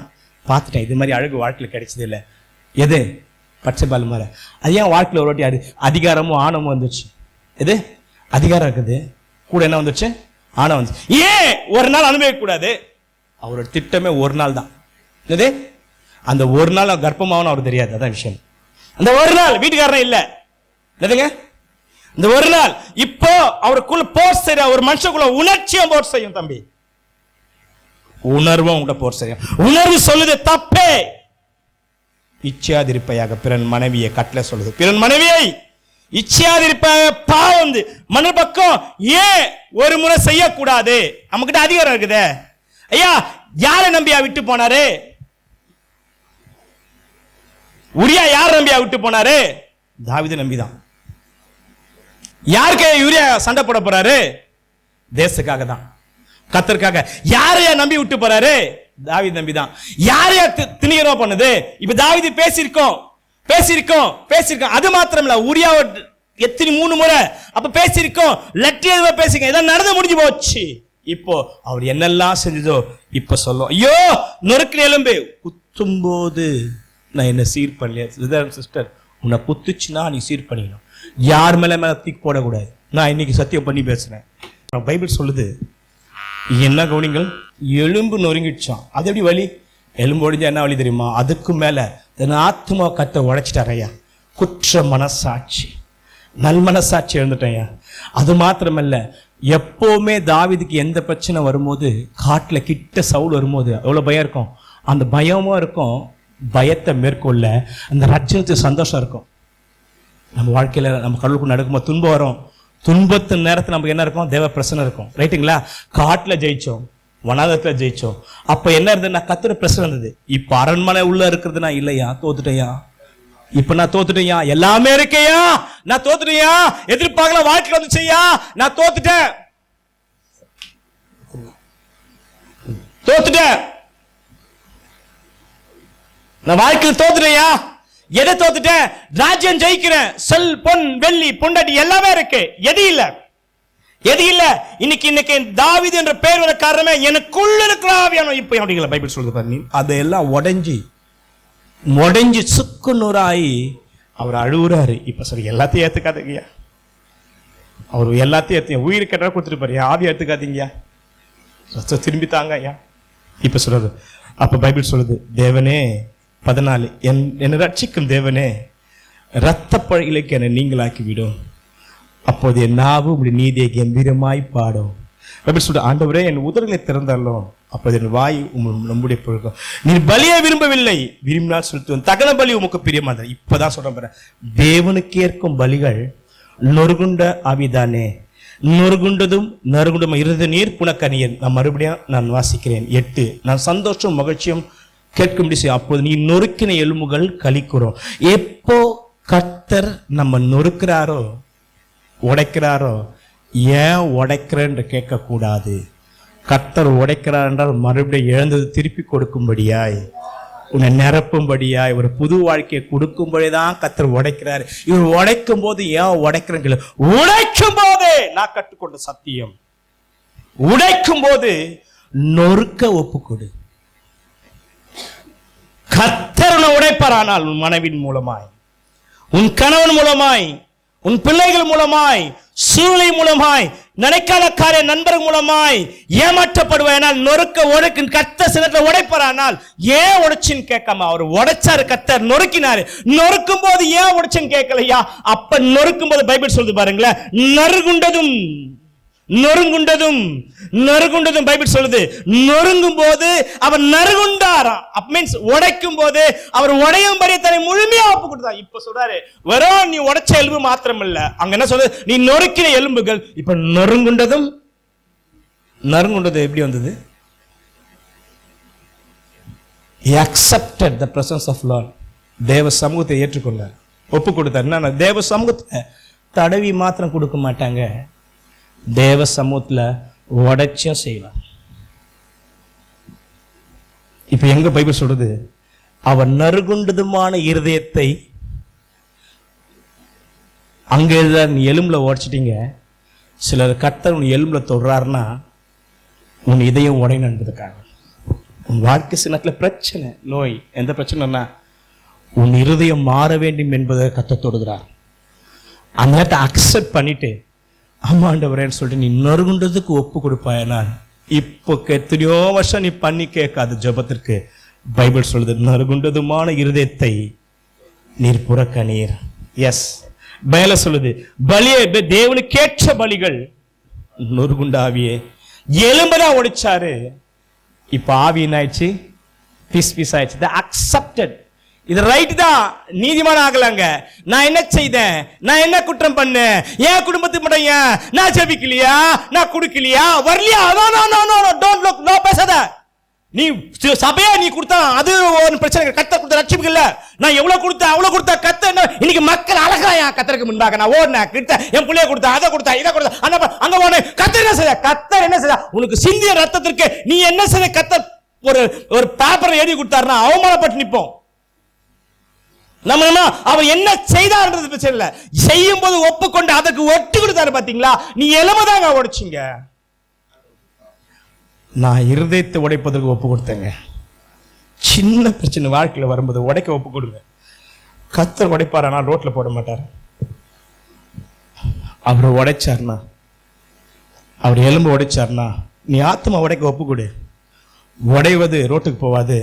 பார்த்துட்டேன், இது மாதிரி அழகு வாழ்க்கையில் கிடைச்சது இல்லை. எது பச்சை பால் மாதிரி. அது ஏன் வாழ்க்கையில் ஒரு வாட்டி அதிகாரமும் ஆணவமும் வந்துச்சு. எது அதிகாரம் இருக்குது, கூட என்ன வந்துச்சு? ஆணவம் வந்துச்சு. ஏன் ஒரு நாள் அனுபவிக்க கூடாது? அவரோட திட்டமே ஒரு நாள் தான். எது அந்த ஒரு நாள் கர்ப்பமாகனு அவருக்கு தெரியாது. அதான் விஷயம். அந்த ஒரு நாள் வீட்டுக்காரனே இல்லை. எதுங்க இந்த ஒரு நாள் இப்போ அவருக்குள்ள போர் செய்ய ஒரு மனுஷக்குள்ள உணர்ச்சியும் போர் செய்யும் தம்பி. உணர்வும் உங்க போர் செய்யும். உணர்வு சொல்லுது தப்பே. இச்சாதிருப்பையாக பிறன் மனைவியை கட்டளை சொல்லுது. பிறன் மனைவியை இச்சாதிருப்பாக பாவம் வந்து மன பக்கம் ஏன் ஒரு முறை செய்யக்கூடாது? நம்மகிட்ட அதிகாரம் இருக்குதே. ஐயா யாரை நம்பியா விட்டு போனாரு? உரியா யார் நம்பியா விட்டு போனாரு? தாவீது நம்பிதான். யாருக்கு யூரியா சண்டை போட போறாரு? தேசத்துக்காக தான், கர்த்தருக்காக. யாரையா நம்பி விட்டு போறாரு? தாவீது நம்பிதான். யாரையா திணிகரம் பண்ணுது? இப்ப தாவீது பேசியிருக்கோம். அது மாத்திரம் இல்ல, உரியா எத்தனை 3 முறை அப்ப பேசியிருக்கோம். லெட்டர் பேசிக்க இதான் நடந்து முடிஞ்சு போச்சு. இப்போ அவர் என்னெல்லாம் செஞ்சதோ இப்ப சொல்லும். ஐயோ நொறுக்கு எலும்பு குத்தும் போது நான் என்ன சீர் பண்ணல. சிஸ்டர் உன்னை குத்துச்சுன்னா நீ சீர் பண்ணிக்கணும். யார் மேல தூக்கி போடக்கூடாது. நான் இன்னைக்கு சத்தியம் பண்ணி பேசுறேன். பைபிள் சொல்லுது என்ன கவனிங்கள், எலும்பு நொறுங்கிடுச்சான். அது எப்படி வலி? எலும்பு ஒடிஞ்சா என்ன வலி தெரியுமா? அதுக்கு மேல ஆத்மா கத்தை உடைச்சிட்டாரையா. குற்ற மனசாட்சி, நல் மனசாட்சி எழுந்துட்டேயா. அது மாத்திரமல்ல, எப்பவுமே தாவீதுக்கு எந்த பிரச்சனை வரும்போது, காட்டுல கிட்ட சவுல் வரும்போது எவ்வளவு பயம் இருக்கும். அந்த பயமும் இருக்கும், பயத்தை மேற்கொள்ள அந்த ரட்சணத்துக்கு சந்தோஷம் இருக்கும். நம்ம வாழ்க்கையில நம்ம கடவுளுக்கு நடக்கும்போது துன்பம் வரும். துன்பத்தின் நேரத்தில் நமக்கு என்ன இருக்கும்? தேவ பிரசனை இருக்கும். ரைட்டுங்களா? காட்டுல ஜெயிச்சோம், வனாதத்துல ஜெயிச்சோம். அப்ப என்ன இருந்ததுன்னா கர்த்தர் பிரசனை இருந்தது. இப்ப அரண்மனை உள்ள இருக்கிறதுனா இல்லையா, தோத்துட்டையா. இப்ப நான் தோத்துட்டேயா, எல்லாமே இருக்கையா, நான் தோத்துட்டேயா, எதிர்பார்க்கல வாழ்க்கையில் வந்து செய்யா, நான் தோத்துட்டேன். நான் வாழ்க்கையில் தோத்துட்டேயா. எதை தோத்துட்டேன்? ராஜ்யம் ஜெயிக்கிறேன், செல் பொன் வெள்ளி பொண்டாட்டி எல்லாமே இருக்கு. எது இல்ல இன்னைக்கு தாவீது என்ற பெயர் வர காரணமே எனக்குள்ள இருக்கிற ஆவியானவர். இப்ப அப்படிங்களா பைபிள் சொல்லுது பாருங்க. அதெல்லாம் உடைஞ்சு சுக்கு நூறாயி அவர் அழுகுறாரு. இப்ப சரி எல்லாத்தையும் ஏத்துக்காதீங்க. அவர் எல்லாத்தையும் ஏத்து உயிர் கேட்டா கொடுத்துட்டு பாரு, ஆவி ஏத்துக்காதீங்க, திரும்பி தாங்க ஐயா. இப்ப சொல்றது அப்ப பைபிள் சொல்லுது, தேவனே 14 என்னை ரட்சிக்கும் தேவனே, இரத்த பழிகளுக்கு என்னை நீங்களாக்கி விடும், அப்போது என் நாவு உடைய நீதியை கம்பீரமாய் பாடும். பைபிள் சொல்ற, ஆண்டவரே என் உதடுகளை திறந்தாலும் அப்போது என் வாய் நம்முடைய பொருட்கள். நீ பலியை விரும்பவில்லை, விரும்பினால் செலுத்துவேன், தகன பலி உமக்கு பிரியமானது. இப்பதான் சொல்றேன், தேவனுக்கு ஏற்கும் பலிகள் நொறுகுண்ட ஆவிதானே. நொறுகுண்டதும் நறுகுண்டும் இருத நீர் புனக்கனியன். நான் மறுபடியும் நான் வாசிக்கிறேன் 8. நான் சந்தோஷம் மகிழ்ச்சியும் கேட்கும்படி செய்யும், அப்போது நீ நொறுக்கின எலும்புகள் கலிக்குறோம். எப்போ கர்த்தர் நம்ம நொறுக்கிறாரோ உடைக்கிறாரோ, ஏன் உடைக்கிறேன்னு கேட்க கூடாது. கர்த்தர் உடைக்கிறார் என்றால் மறுபடியும் இழந்தது திருப்பி கொடுக்கும்படியாய், உன்னை நிரப்பும்படியாய், ஒரு புது வாழ்க்கையை கொடுக்கும்படிதான் கர்த்தர் உடைக்கிறார். இவர் உடைக்கும் போது ஏன் உடைக்கிறேன்? உடைக்கும் போது நான் கற்றுக்கொண்ட சத்தியம், உடைக்கும் போது நொறுக்க ஒப்புக்கொடு. கர்த்தர் உன்னை உடைப்பாரானால் உன் மனைவின் மூலமாய், உன் கணவன் மூலமாய், உன் பிள்ளைகள் மூலமாய், சூழ்நிலை மூலமாய், நினைக்காத காரிய நண்பர்கள் மூலமாய் ஏமாற்றப்படுவாய். நொறுக்க உடைக்கு கர்த்தர் சிலத்தை உடைப்பாரானால் ஏன் உடைச்சின்னு கேட்காம அவர் உடைச்சாரு. கர்த்தர் நொறுக்கினாரு. நொறுக்கும் போது ஏன் உடைச்சுன்னு கேட்கலையா? அப்ப நொறுக்கும் போது பைபிள் சொல்லுது பாருங்களேன், நறுகுண்டதும் பைபிள் சொல்லுது. நொறுங்கும் போது அவர் நறுகுண்டாராம். மீன்ஸ் உடைக்கும் போது அவர் உடையும்படி தன்னை முழுமையா ஒப்பு கொடுத்தார். இப்ப சொல்றாரு, வெறும் நீ உடைச்ச எலும்பு மாத்திரம் இல்ல, அங்க என்ன சொல்றது, நீ நொறுக்கின எலும்புகள். இப்ப நறுங்குண்டது எப்படி வந்தது? He accepted the presence of Lord. தேவ சமூகத்தை ஏற்றுக்கொண்டார், ஒப்பு கொடுத்தார். என்ன தேவ சமூகத்தை தடவி மாத்திரம் கொடுக்க மாட்டாங்க, தேவ சமூகத்துல உடைச்சும் செய்வார். இப்ப எங்க பைபிள் சொல்றது, அவர் நறுகுண்டதுமான இருதயத்தை அங்க நீ எலும்புல உடைச்சிட்டீங்க. சிலர் கர்த்தர் உன் எலும்புல தொடுறாருன்னா உன் இதயம் உடையணும் என்பதுக்காக. உன் வாழ்க்கை சின்னத்துல பிரச்சனை, நோய், எந்த பிரச்சனைனா உன் இருதயம் மாற வேண்டும் என்பதை கர்த்தர் தொடுகிறார். அந்த நேரத்தை அக்செப்ட் பண்ணிட்டு ஆமாண்டவரேன்னு சொல்லிட்டு நீ நறுகுண்டதுக்கு ஒப்பு கொடுப்பாயனா, இப்போ எத்தனையோ வருஷம் நீ பண்ணி கேட்காத ஜபத்திற்கு பைபிள் சொல்லுது, நறுகுண்டதுமான இருதயத்தை நீர் புறக்கணீர். எஸ், மேல சொல்லுது, பலியை தேவனுக்கு ஏற்ற பலிகள் நொறுகுண்ட ஆவியே. எலும்புதான் ஒடிச்சாரு, இப்ப ஆவி என்ன ஆயிடுச்சு? பீஸ் பீஸ் ஆயிடுச்சு. அக்செப்டட். இது ரைட் தான், நீதிமான ஆகலாங்க. நான் என்ன செய்தேன்? நான் என்ன குற்றம் பண்ணேன்? என் குடும்பத்துக்கு மட்டும் ஏன் நான் ஜெபிக்கலையா? நான் கொடுக்கலையா? வரலையா? டோன்ட் லுக், நோ பேசாத. நீ சபையா நீ கொடுத்தா அது ஒரு பிரச்சனை. கர்த்தர் கொடுத்த ரட்சிப்பு இல்ல. நான் எவ்வளவு கொடுத்தேன் அவ்வளவு கொடுத்தா கர்த்தர். இன்னைக்கு மக்கள் அழகாயா கர்த்தருக்கு முன்பாக நான் ஓடினேன், கிட்ட என் பிள்ளைய கொடுத்தா, அதை கொடுத்தா, இதை கொடுத்தா, அங்க போனேன். கர்த்தர் என்ன செய்ய? கர்த்தர் என்ன செய்ய? உனக்கு சிந்திய ரத்தத்திற்கு நீ என்ன செய்ய? கர்த்தர் ஒரு பேப்பரை எழுதி கொடுத்தாருன்னா அவமானப்பட்டு நிற்போம். நம்ம அவர் என்ன செய்தார்ன்றது பிரச்சனை இல்ல, செய்யும் போது ஒப்புக்கொண்டு அதற்கு ஒட்டு கொடுத்தாரு. பாத்தீங்களா? நீ எலும்புதாங்க உடைச்சிங்க. நான் இருதயத்தை உடைப்பதற்கு ஒப்பு கொடுத்தேங்க. சின்ன பிரச்சனை வாழ்க்கையில் வரும்போது உடைக்க ஒப்பு கொடுங்க. கர்த்தர் உடைப்பார், ஆனால் ரோட்ல போட மாட்டார். அவர் உடைச்சார்னா, அவர் எலும்பு உடைச்சார்னா, நீ ஆத்மா உடைக்க ஒப்பு கொடு. உடைவது ரோட்டுக்கு போவாது,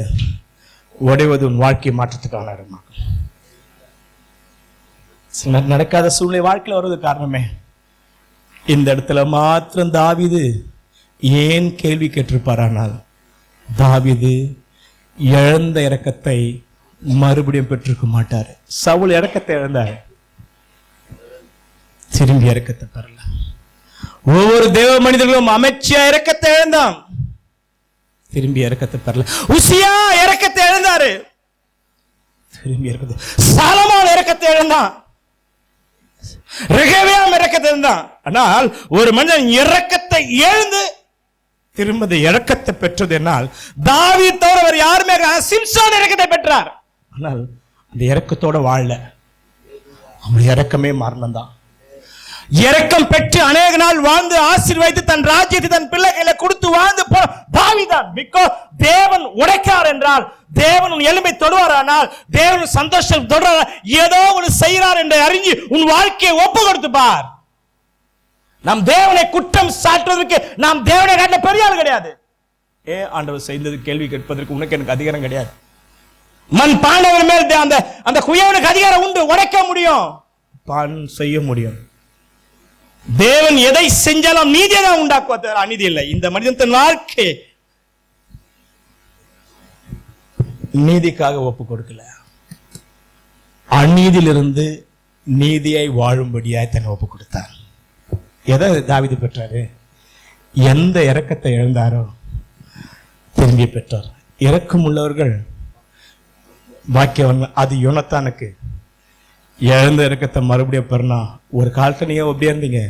உடைவது உன் வாழ்க்கையை மாற்றத்துக்கான இடமா. நடக்காத சூழ்நிலை வாழ்க்கையில் வருவது காரணமே இந்த இடத்துல மாத்திரம் தாவீது ஏன் கேள்வி கேட்டிருப்பாரானால், தாவீது இழந்த இரக்கத்தை மறுபடியும் பெற்றிருக்க மாட்டாரு. சவுல் இரக்கத்தை இழந்தார், திரும்பி இரக்கத்தை பெறல. ஒவ்வொரு தேவ மனிதர்களும் அமைச்சியா இரக்கத்தை இழந்தான், திரும்பி இரக்கத்தை பெறல. உசியா இரக்கத்தை இழந்தாரு, திரும்பி இரக்கத்தை. சாலமோன் இரக்கத்தை இழந்தான், ரெகெபியாம் இரக்கத்தை இழந்தான். ஆனால் ஒரு மனிதன் இரக்கத்தை இழந்து திரும்ப இரக்கத்தை பெற்றது என்னால் தாவீது தவிர வேறு யாருமே. சிம்சோன் இரக்கத்தை பெற்றார், ஆனால் அந்த இரக்கத்தோட வாழல. அவனுடைய இரக்கமே மரணம் தான். இரக்கம் பெற்று அநேக நாள் வாழ்ந்து ஆசீர்வதித்து தன் ராஜ்யத்தை தன் பிள்ளைகளை கொடுத்து வாழ்ந்து தாவீதான். பிகாஸ் தேவன் உடைக்கார் என்றால், தேவன் உன் எலும்பை தொடுவாரானால், தேவன் சந்தோஷம் தொடுறார், ஏதோ ஒன்று செய்கிறார் என்று அறிஞ்சு உன் வாழ்க்கையை ஒப்பு கொடுத்து பார். நாம் தேவனை குற்றம் சாட்டுவதற்கு நாம் தேவனை காட்ட பெரிய ஆள் கிடையாது. ஆண்டவர் செய்தது கேள்வி கேட்பதற்கு உனக்கு எனக்கு அதிகாரம் கிடையாது. மண் பாண்டவர் மேல் அந்த குயவனுக்கு அதிகாரம் உண்டு, உடைக்க முடியும், பான் செய்ய முடியும். தேவன் எதை செஞ்சாலும் நீதியை தான் உண்டாக்குவார், அநீதி இல்லை. இந்த மனிதன் வாழ்க்கை நீதிக்காக ஒப்பு கொடுக்கல, அநீதியிலிருந்து நீதியை வாழும்படியாய் தன்னை ஒப்பு கொடுத்தார். எதை தாவீது பெற்றாரு? எந்த இரக்கத்தை இழந்தாரோ திரும்பி பெற்றார். இரக்கம் உள்ளவர்கள் பாக்கியவன். அது யோனத்தானுக்கு இழந்த இரக்கத்தை மறுபடியும் பெறனா. ஒரு காலத்தை நீங்க அப்படியே இருந்தீங்க,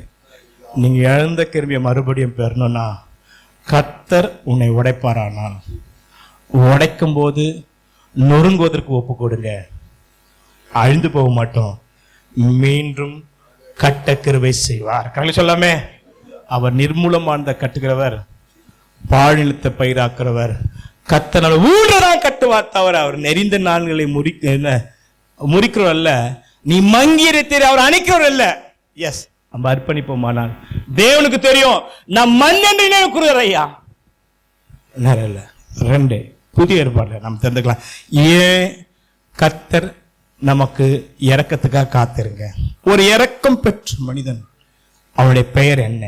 நீங்க இழந்த கிருமியை மறுபடியும் பெறணும்னா கர்த்தர் உன்னை உடைப்பாரானால், உடைக்கும் போது நொறுங்குவதற்கு ஒப்பு கொடுங்க. அழிந்து போக மாட்டோம், மீண்டும் கட்ட கிருபை செய்வார். கரெக்ட் சொல்லாமே, அவர் நிர்மூலமானதை கட்டுகிறவர், பாழிலத்தை பயிராக்குறவர். கர்த்தர் ஊழதான் கட்டுவார் தவிர அவர் நெறிந்த நாள்களை முறிக்கிறவர் அல்ல. நீ மங்கியிருத்தீர், அவர் அணைக்கிறவர் அல்ல. எஸ், நம்ம அர்ப்பணிப்போமானால் தேவனுக்கு தெரியும் நம் மண் என்று நினைவு கூறுகிற ஐயா. இல்ல, ரெண்டு புதிய ஏற்பாடுல நம்ம தெரிந்துக்கலாம். ஏன் கர்த்தர் நமக்கு இரக்கத்துக்காக காத்திருங்க. ஒரு இரக்கம் பெற்ற மனிதன், அவனுடைய பெயர் என்ன?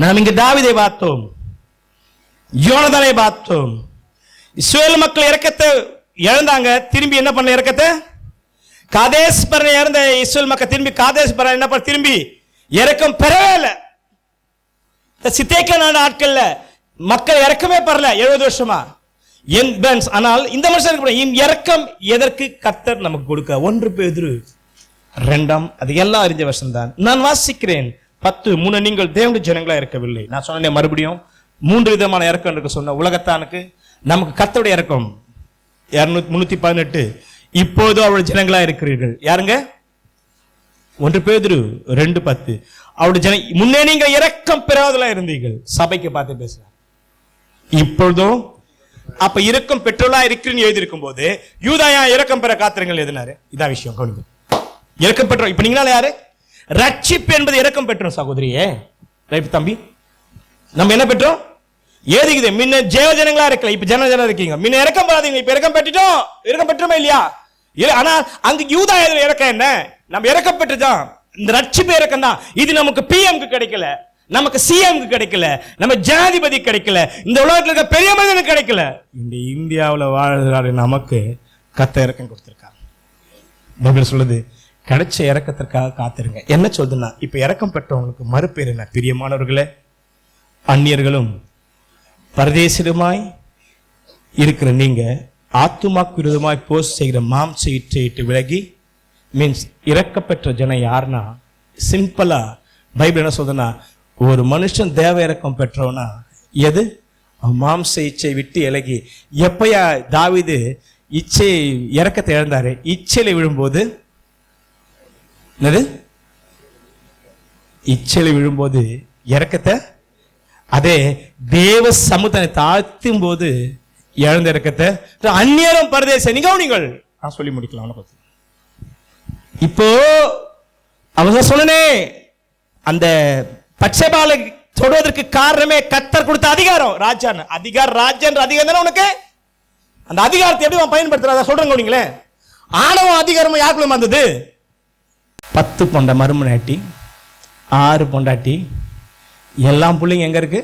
நாம் இங்கு தாவீதை பார்த்தோம், யோனதானை பார்த்தோம். இஸ்ரவேல் மக்கள் இரக்கத்தை இழந்தாங்க, திரும்பி என்ன பண்ண? இரக்கத்தை காதேஸ் பர்னே இறந்த இஸ்ரவேல் மக்கள் திரும்பி காதேஸ் பர்னே என்ன பண்ண? திரும்பி இரக்கம் பெறவே இல்லை. சித்தேக்கா நாட்கள்ல மக்கள் இரக்கமே பெறல 70 வருஷமா. ஆனால் இந்த மனுஷனுக்கு இரக்கம் எதற்கு கர்த்தர் நமக்கு கொடுக்க? 1 பேதுரு 2 அது எல்லாம் அறிஞ்ச வருஷம் தான். நான் வாசிக்கிறேன் 10:3. நீங்கள் தேவனுடைய ஜனங்களா இருக்கவில்லை. நான் சொன்னேன் மறுபடியும் 3 விதமான இரக்கம் இருக்கு சொன்ன. உலகத்தானுக்கு நமக்கு கர்த்தருடைய இரக்கம் 318. இப்போது அவருடைய ஜனங்களா இருக்கிறீர்கள். யாருங்க? 1 பேதுரு 2:10. அவருடைய ஜன முன்னே நீங்கள் இரக்கம் பெறாதலா இருந்தீர்கள். சபைக்கு பார்த்து பேசுற. இப்பொழுதும் அப்ப இரக்கம் பெற்றோலா இருக்கிறேன்னு எழுதி இருக்கும் போது யூதாயா இரக்கம் பெற காத்திரங்கள் எதுனாரு? இதான் விஷயம். கவனிங்க, இரக்கம் பெற்றோம். இப்ப நீங்களால யாரு? ரட்சிப்பு என்பது இரக்கம் பெற்றோம் சகோதரியே. ரைட் தம்பி, நம்ம என்ன பெற்றோம்? ஏதிக்குது முன்ன ஜெய ஜனங்களா இருக்கல, இப்ப ஜன இருக்கீங்க. முன்ன இரக்கம் பெறாதீங்க, இப்ப இரக்கம் பெற்றுட்டோம். இரக்கம் பெற்றோமா இல்லையா? ஆனா அங்க யூதாயத்துல இறக்கம் என்ன? நம்ம இறக்கப்பட்டுதான், இந்த ரட்சிப்பு இறக்கம் தான். இது நமக்கு பிஎம்க்கு கிடைக்கல, நமக்கு சிஎம்க்கு கிடைக்கல, நம்ம ஜனாதிபதி கிடைக்கல, இந்த உலகத்துல இருக்க பெரிய மனிதனுக்கு கிடைக்கல. இந்த இந்தியாவில் வாழ்றாரு நமக்கு கத்த இறக்கம் கொடுத்திருக்காங்க. பைபிள் சொல்லுது கிடைச்ச இறக்கத்திற்காக காத்திருங்க. என்ன சொல்லுதுன்னா, இப்ப இறக்கம் பெற்றவங்களுக்கு மறுபேர் என்ன? பிரியமானவர்களே, அந்நியர்களும் பரதேசிலுமாய் இருக்கிற நீங்க ஆத்துமாக்கு விரோதமாய் போஸ் செய்கிற மாம்ச இச்சையிட்டு விலகி, மீன்ஸ் இறக்கப்பெற்ற ஜனம் யாருன்னா, சிம்பிளா பைபிள் என்ன சொல்றதுன்னா, ஒரு மனுஷன் தேவ இறக்கம் பெற்றவனா எது? மாம்ச இச்சை விட்டு இலகி. எப்பயா தாவீது இச்சை இறக்கத்தை இழந்தாரு? இச்சையில விழும்போது, என்னது? இச்சையில விழும்போது இறக்கத்தை, அதே தேவ சமுதாய தாழ்த்தும் போது இழந்த இறக்கத்தை. அந்நியரும் பரதேச நீங்கள் நான் சொல்லி முடிக்கலாம். இப்போ அவங்க சொன்னனே, அந்த பச்சைபாலை தொடுவதற்கு காரணமே கர்த்தர் கொடுத்த அதிகாரம். ராஜான் அதிகாரம், ராஜான்ற அதிகாரம் தானே உனக்கு. அந்த அதிகாரத்தை எப்படி பயன்படுத்துறத சொல்றேன் கவனிங்களே. ஆணவம் அதிகாரமும் யாருக்குள்ள வந்தது? 10 பொண்ட மருமனாட்டி, 6 பொண்டாட்டி, எல்லாம் பிள்ளைங்க எங்க இருக்கு?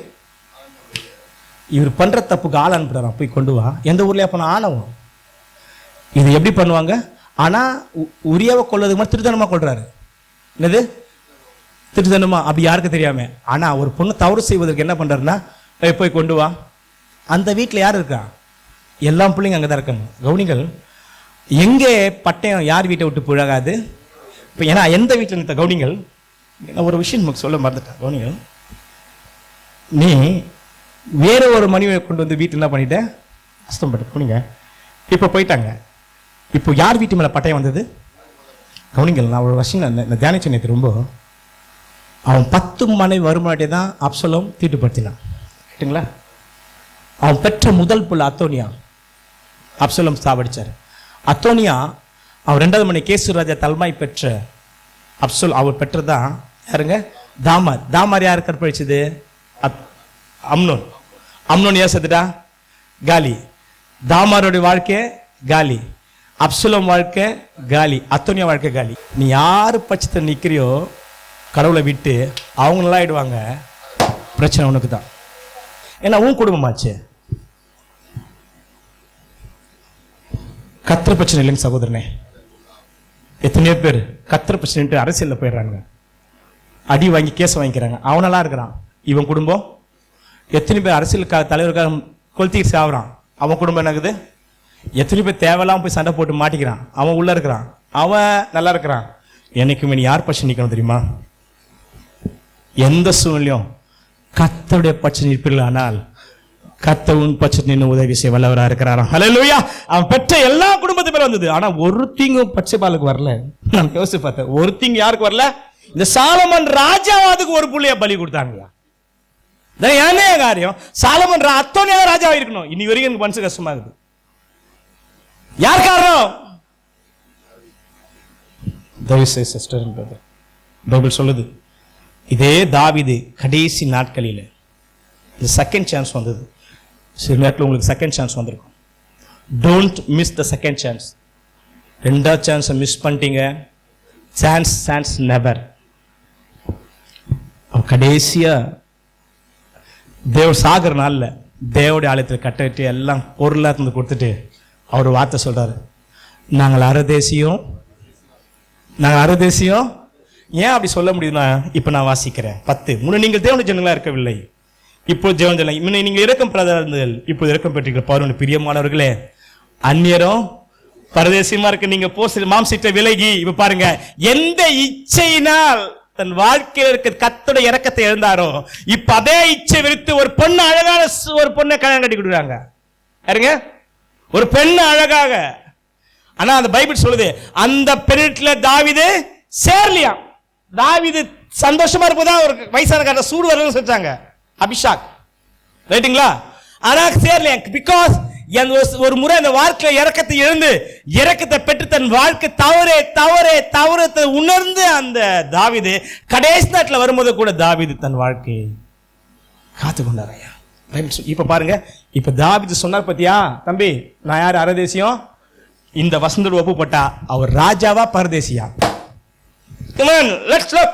இவர் பண்ற தப்புக்கு ஆள் அனுப்புறாராம், போய் கொண்டு வா. எந்த ஊர்லயா போன? ஆணவம். இது எப்படி பண்ணுவாங்க? ஆனா உரியாவை கொள்வதுக்கு மாதிரி திருத்தனமா கொள்றாரு. என்னது திருத்தனமா? அப்படி யாருக்கு தெரியாம. ஆனா ஒரு பொண்ணு தவறு செய்வதற்கு என்ன பண்றாருன்னா, போய் கொண்டு வா. அந்த வீட்டில் யார் இருக்கா? எல்லா பிள்ளைங்க அங்கதான் இருக்காங்க. கவுனிகள் எங்கே பட்டயம் யார் வீட்டை விட்டு புழகாது? இப்போ ஏன்னா எந்த வீட்டில் இருந்த கவுனிகள், ஒரு விஷயம் நமக்கு சொல்ல மறந்துட்டேன். கவுனிகள், நீ வேற ஒரு மனைவியை கொண்டு வந்து வீட்டில் என்ன பண்ணிட்ட? கஷ்டப்பட்டு போனீங்க. இப்போ போயிட்டாங்க. இப்போ யார் வீட்டு மேலே பட்டயம் வந்தது? கவுனிங்கள், நான் ஒரு விஷயம் தியானிச்ச நேற்று ரொம்ப. அவன் 10 மனைவி வருமானே தான் அப்சலோம் தீட்டுப்படுத்தினான். ரைட்டுங்களா? அவன் பெற்ற முதல் புள்ள அத்தோனியா அப்சலோம் சாவடிச்சார். அத்தோனியா அவன் 2வது மணி கேசு ராஜா தல்மாய் பெற்ற அவர் பெற்றதான் யாருங்க? தாமார். தாமார் யார் கற்பழிச்சது? அம்னோன். அம்னோன் யார் செத்துட்டா? காலி. தாமாரோட வாழ்க்கை காலி, அப்சலோம் வாழ்க்கை காலி, அத்தோனியா வாழ்க்கை காலி. நீ யாரு பட்சத்தை நிற்கிறியோ கடவுளை விட்டு, அவங்க நல்லா ஆயிடுவாங்க. பிரச்சனை உனக்கு தான். ஏன்னா உன் குடும்பமாச்சு. கத்திர பிரச்சனை இல்லைங்க சகோதரனே. எத்தனையோ பேர் கத்திர பிரச்சனை அரசியலில் போயிடுறாங்க, அடி வாங்கி கேஸ் வாங்கிக்கிறாங்க. அவனெல்லாம் இருக்கிறான். இவன் குடும்பம் எத்தனை பேர் அரசியலுக்காக தலைவருக்காக கொளுத்திட்டு சாவுறான். அவன் குடும்பம் என்னக்குது? எத்தனை பேர் தேவையில்லாம போய் சண்டை போட்டு மாட்டிக்கிறான். அவன் உள்ள இருக்கிறான், அவன் நல்லா இருக்கிறான். என்னைக்குமே நீ யார் பட்சம் நிற்கணும் தெரியுமா? எந்த சூழ்நிலையும் கர்த்தருடைய பட்சம் நிற்பீர்கள். ஆனால் கர்த்தர் உன் பட்சம் நின்று உதவி செய்ய வல்லவராக இருக்கிறாராம். ஹல்லேலூயா. அவன் பெற்ற எல்லா குடும்பத்து பேர் வந்தது. ஆனா ஒரு தீங்கும் பட்சபாலுக்கு வரல. நான் யோசிச்சு பார்த்தேன், ஒரு தீங்கு யாருக்கு வரல? இந்த சாலமன் ராஜாவாதுக்கு ஒரு புள்ளைய பலி கொடுத்தாங்க. என்ன காரியம்? சாலமன் அத்தோனியா ராஜாவா இருக்கணும். இனி வரைக்கும் எனக்கு மனசு கஷ்டமா இருக்குது. யார் காரணம்? தயவுசெய்து சிஸ்டர் பிரதர், பைபிள் சொல்லுது, இதே தாவீது கடைசி நாட்களில் இந்த செகண்ட் சான்ஸ் வந்தது. சில நேரத்தில் உங்களுக்கு செகண்ட் சான்ஸ் வந்திருக்கும். Don't miss the second chance. 2வது சான்ஸை மிஸ் பண்ணிட்டீங்க. Chance never. கடைசியா தேவ சாகர நாளில் தேவடைய ஆலயத்தில் கட்டிட்டு எல்லாம் பொருளாக தந்து கொடுத்துட்டு அவர் வார்த்தை சொல்றாரு, நாங்கள் அரதேசியம். ஏன் அப்படி சொல்ல முடியுதுன்னா, இப்ப நான் வாசிக்கிறேன் 10. முன்ன நீங்கள் தேவனுடைய ஜனங்களா இருக்கவில்லை, இப்போ தேவன் ஜனங்கள். முன்ன நீங்கள் இரக்கம் பெறாதவர்கள், இப்போது இரக்கம் பெற்றீர்கள். பாருங்க பிரியமானவர்களே, அந்நியரும் பரதேசியமா இருக்க நீங்க மாம்சத்தை விலகி, இப்ப பாருங்க, எந்த இச்சையினால் தன் வாழ்க்கையில் இருக்க கர்த்தருடைய இரக்கத்தை இழந்தாரோ, இப்ப அதே இச்சை விடுத்து ஒரு பொண்ணு, அழகான ஒரு பொண்ணை கல்யாணம் கட்டி கொடுக்குறாங்க. யாருங்க? ஒரு பெண்ணு அழகாக. ஆனா அந்த பைபிள் சொல்லுது, அந்த பெண்ணில தாவீது சேர்லியா. தாவீது சந்தோஷமா இருப்பதா ஒரு வயசான காலத்துல சூடு வரலன்னு செஞ்சாங்க, அபிஷாக். ரைட்டுங்களா? ஆனா சேர்லியா. பிகாஸ் ஒரு முறை அந்த வாழ்க்கையில இரக்கத்தை இழந்து இரக்கத்தை பெற்று தன் வாழ்க்கை தவறத்தை உணர்ந்து அந்த தாவீது கடைசி நாட்டில் வரும்போது கூட தாவீது தன் வாழ்க்கையை காத்து கொண்டாரையா. இப்ப பாருங்க, இப்ப தாவீது சொன்னார், பத்தியா தம்பி, நான் யார்? அரதேசியம். இந்த வசனத்தோடு ஒப்பு போட்டா அவர் ராஜாவா பரதேசியா? Come on, let's look.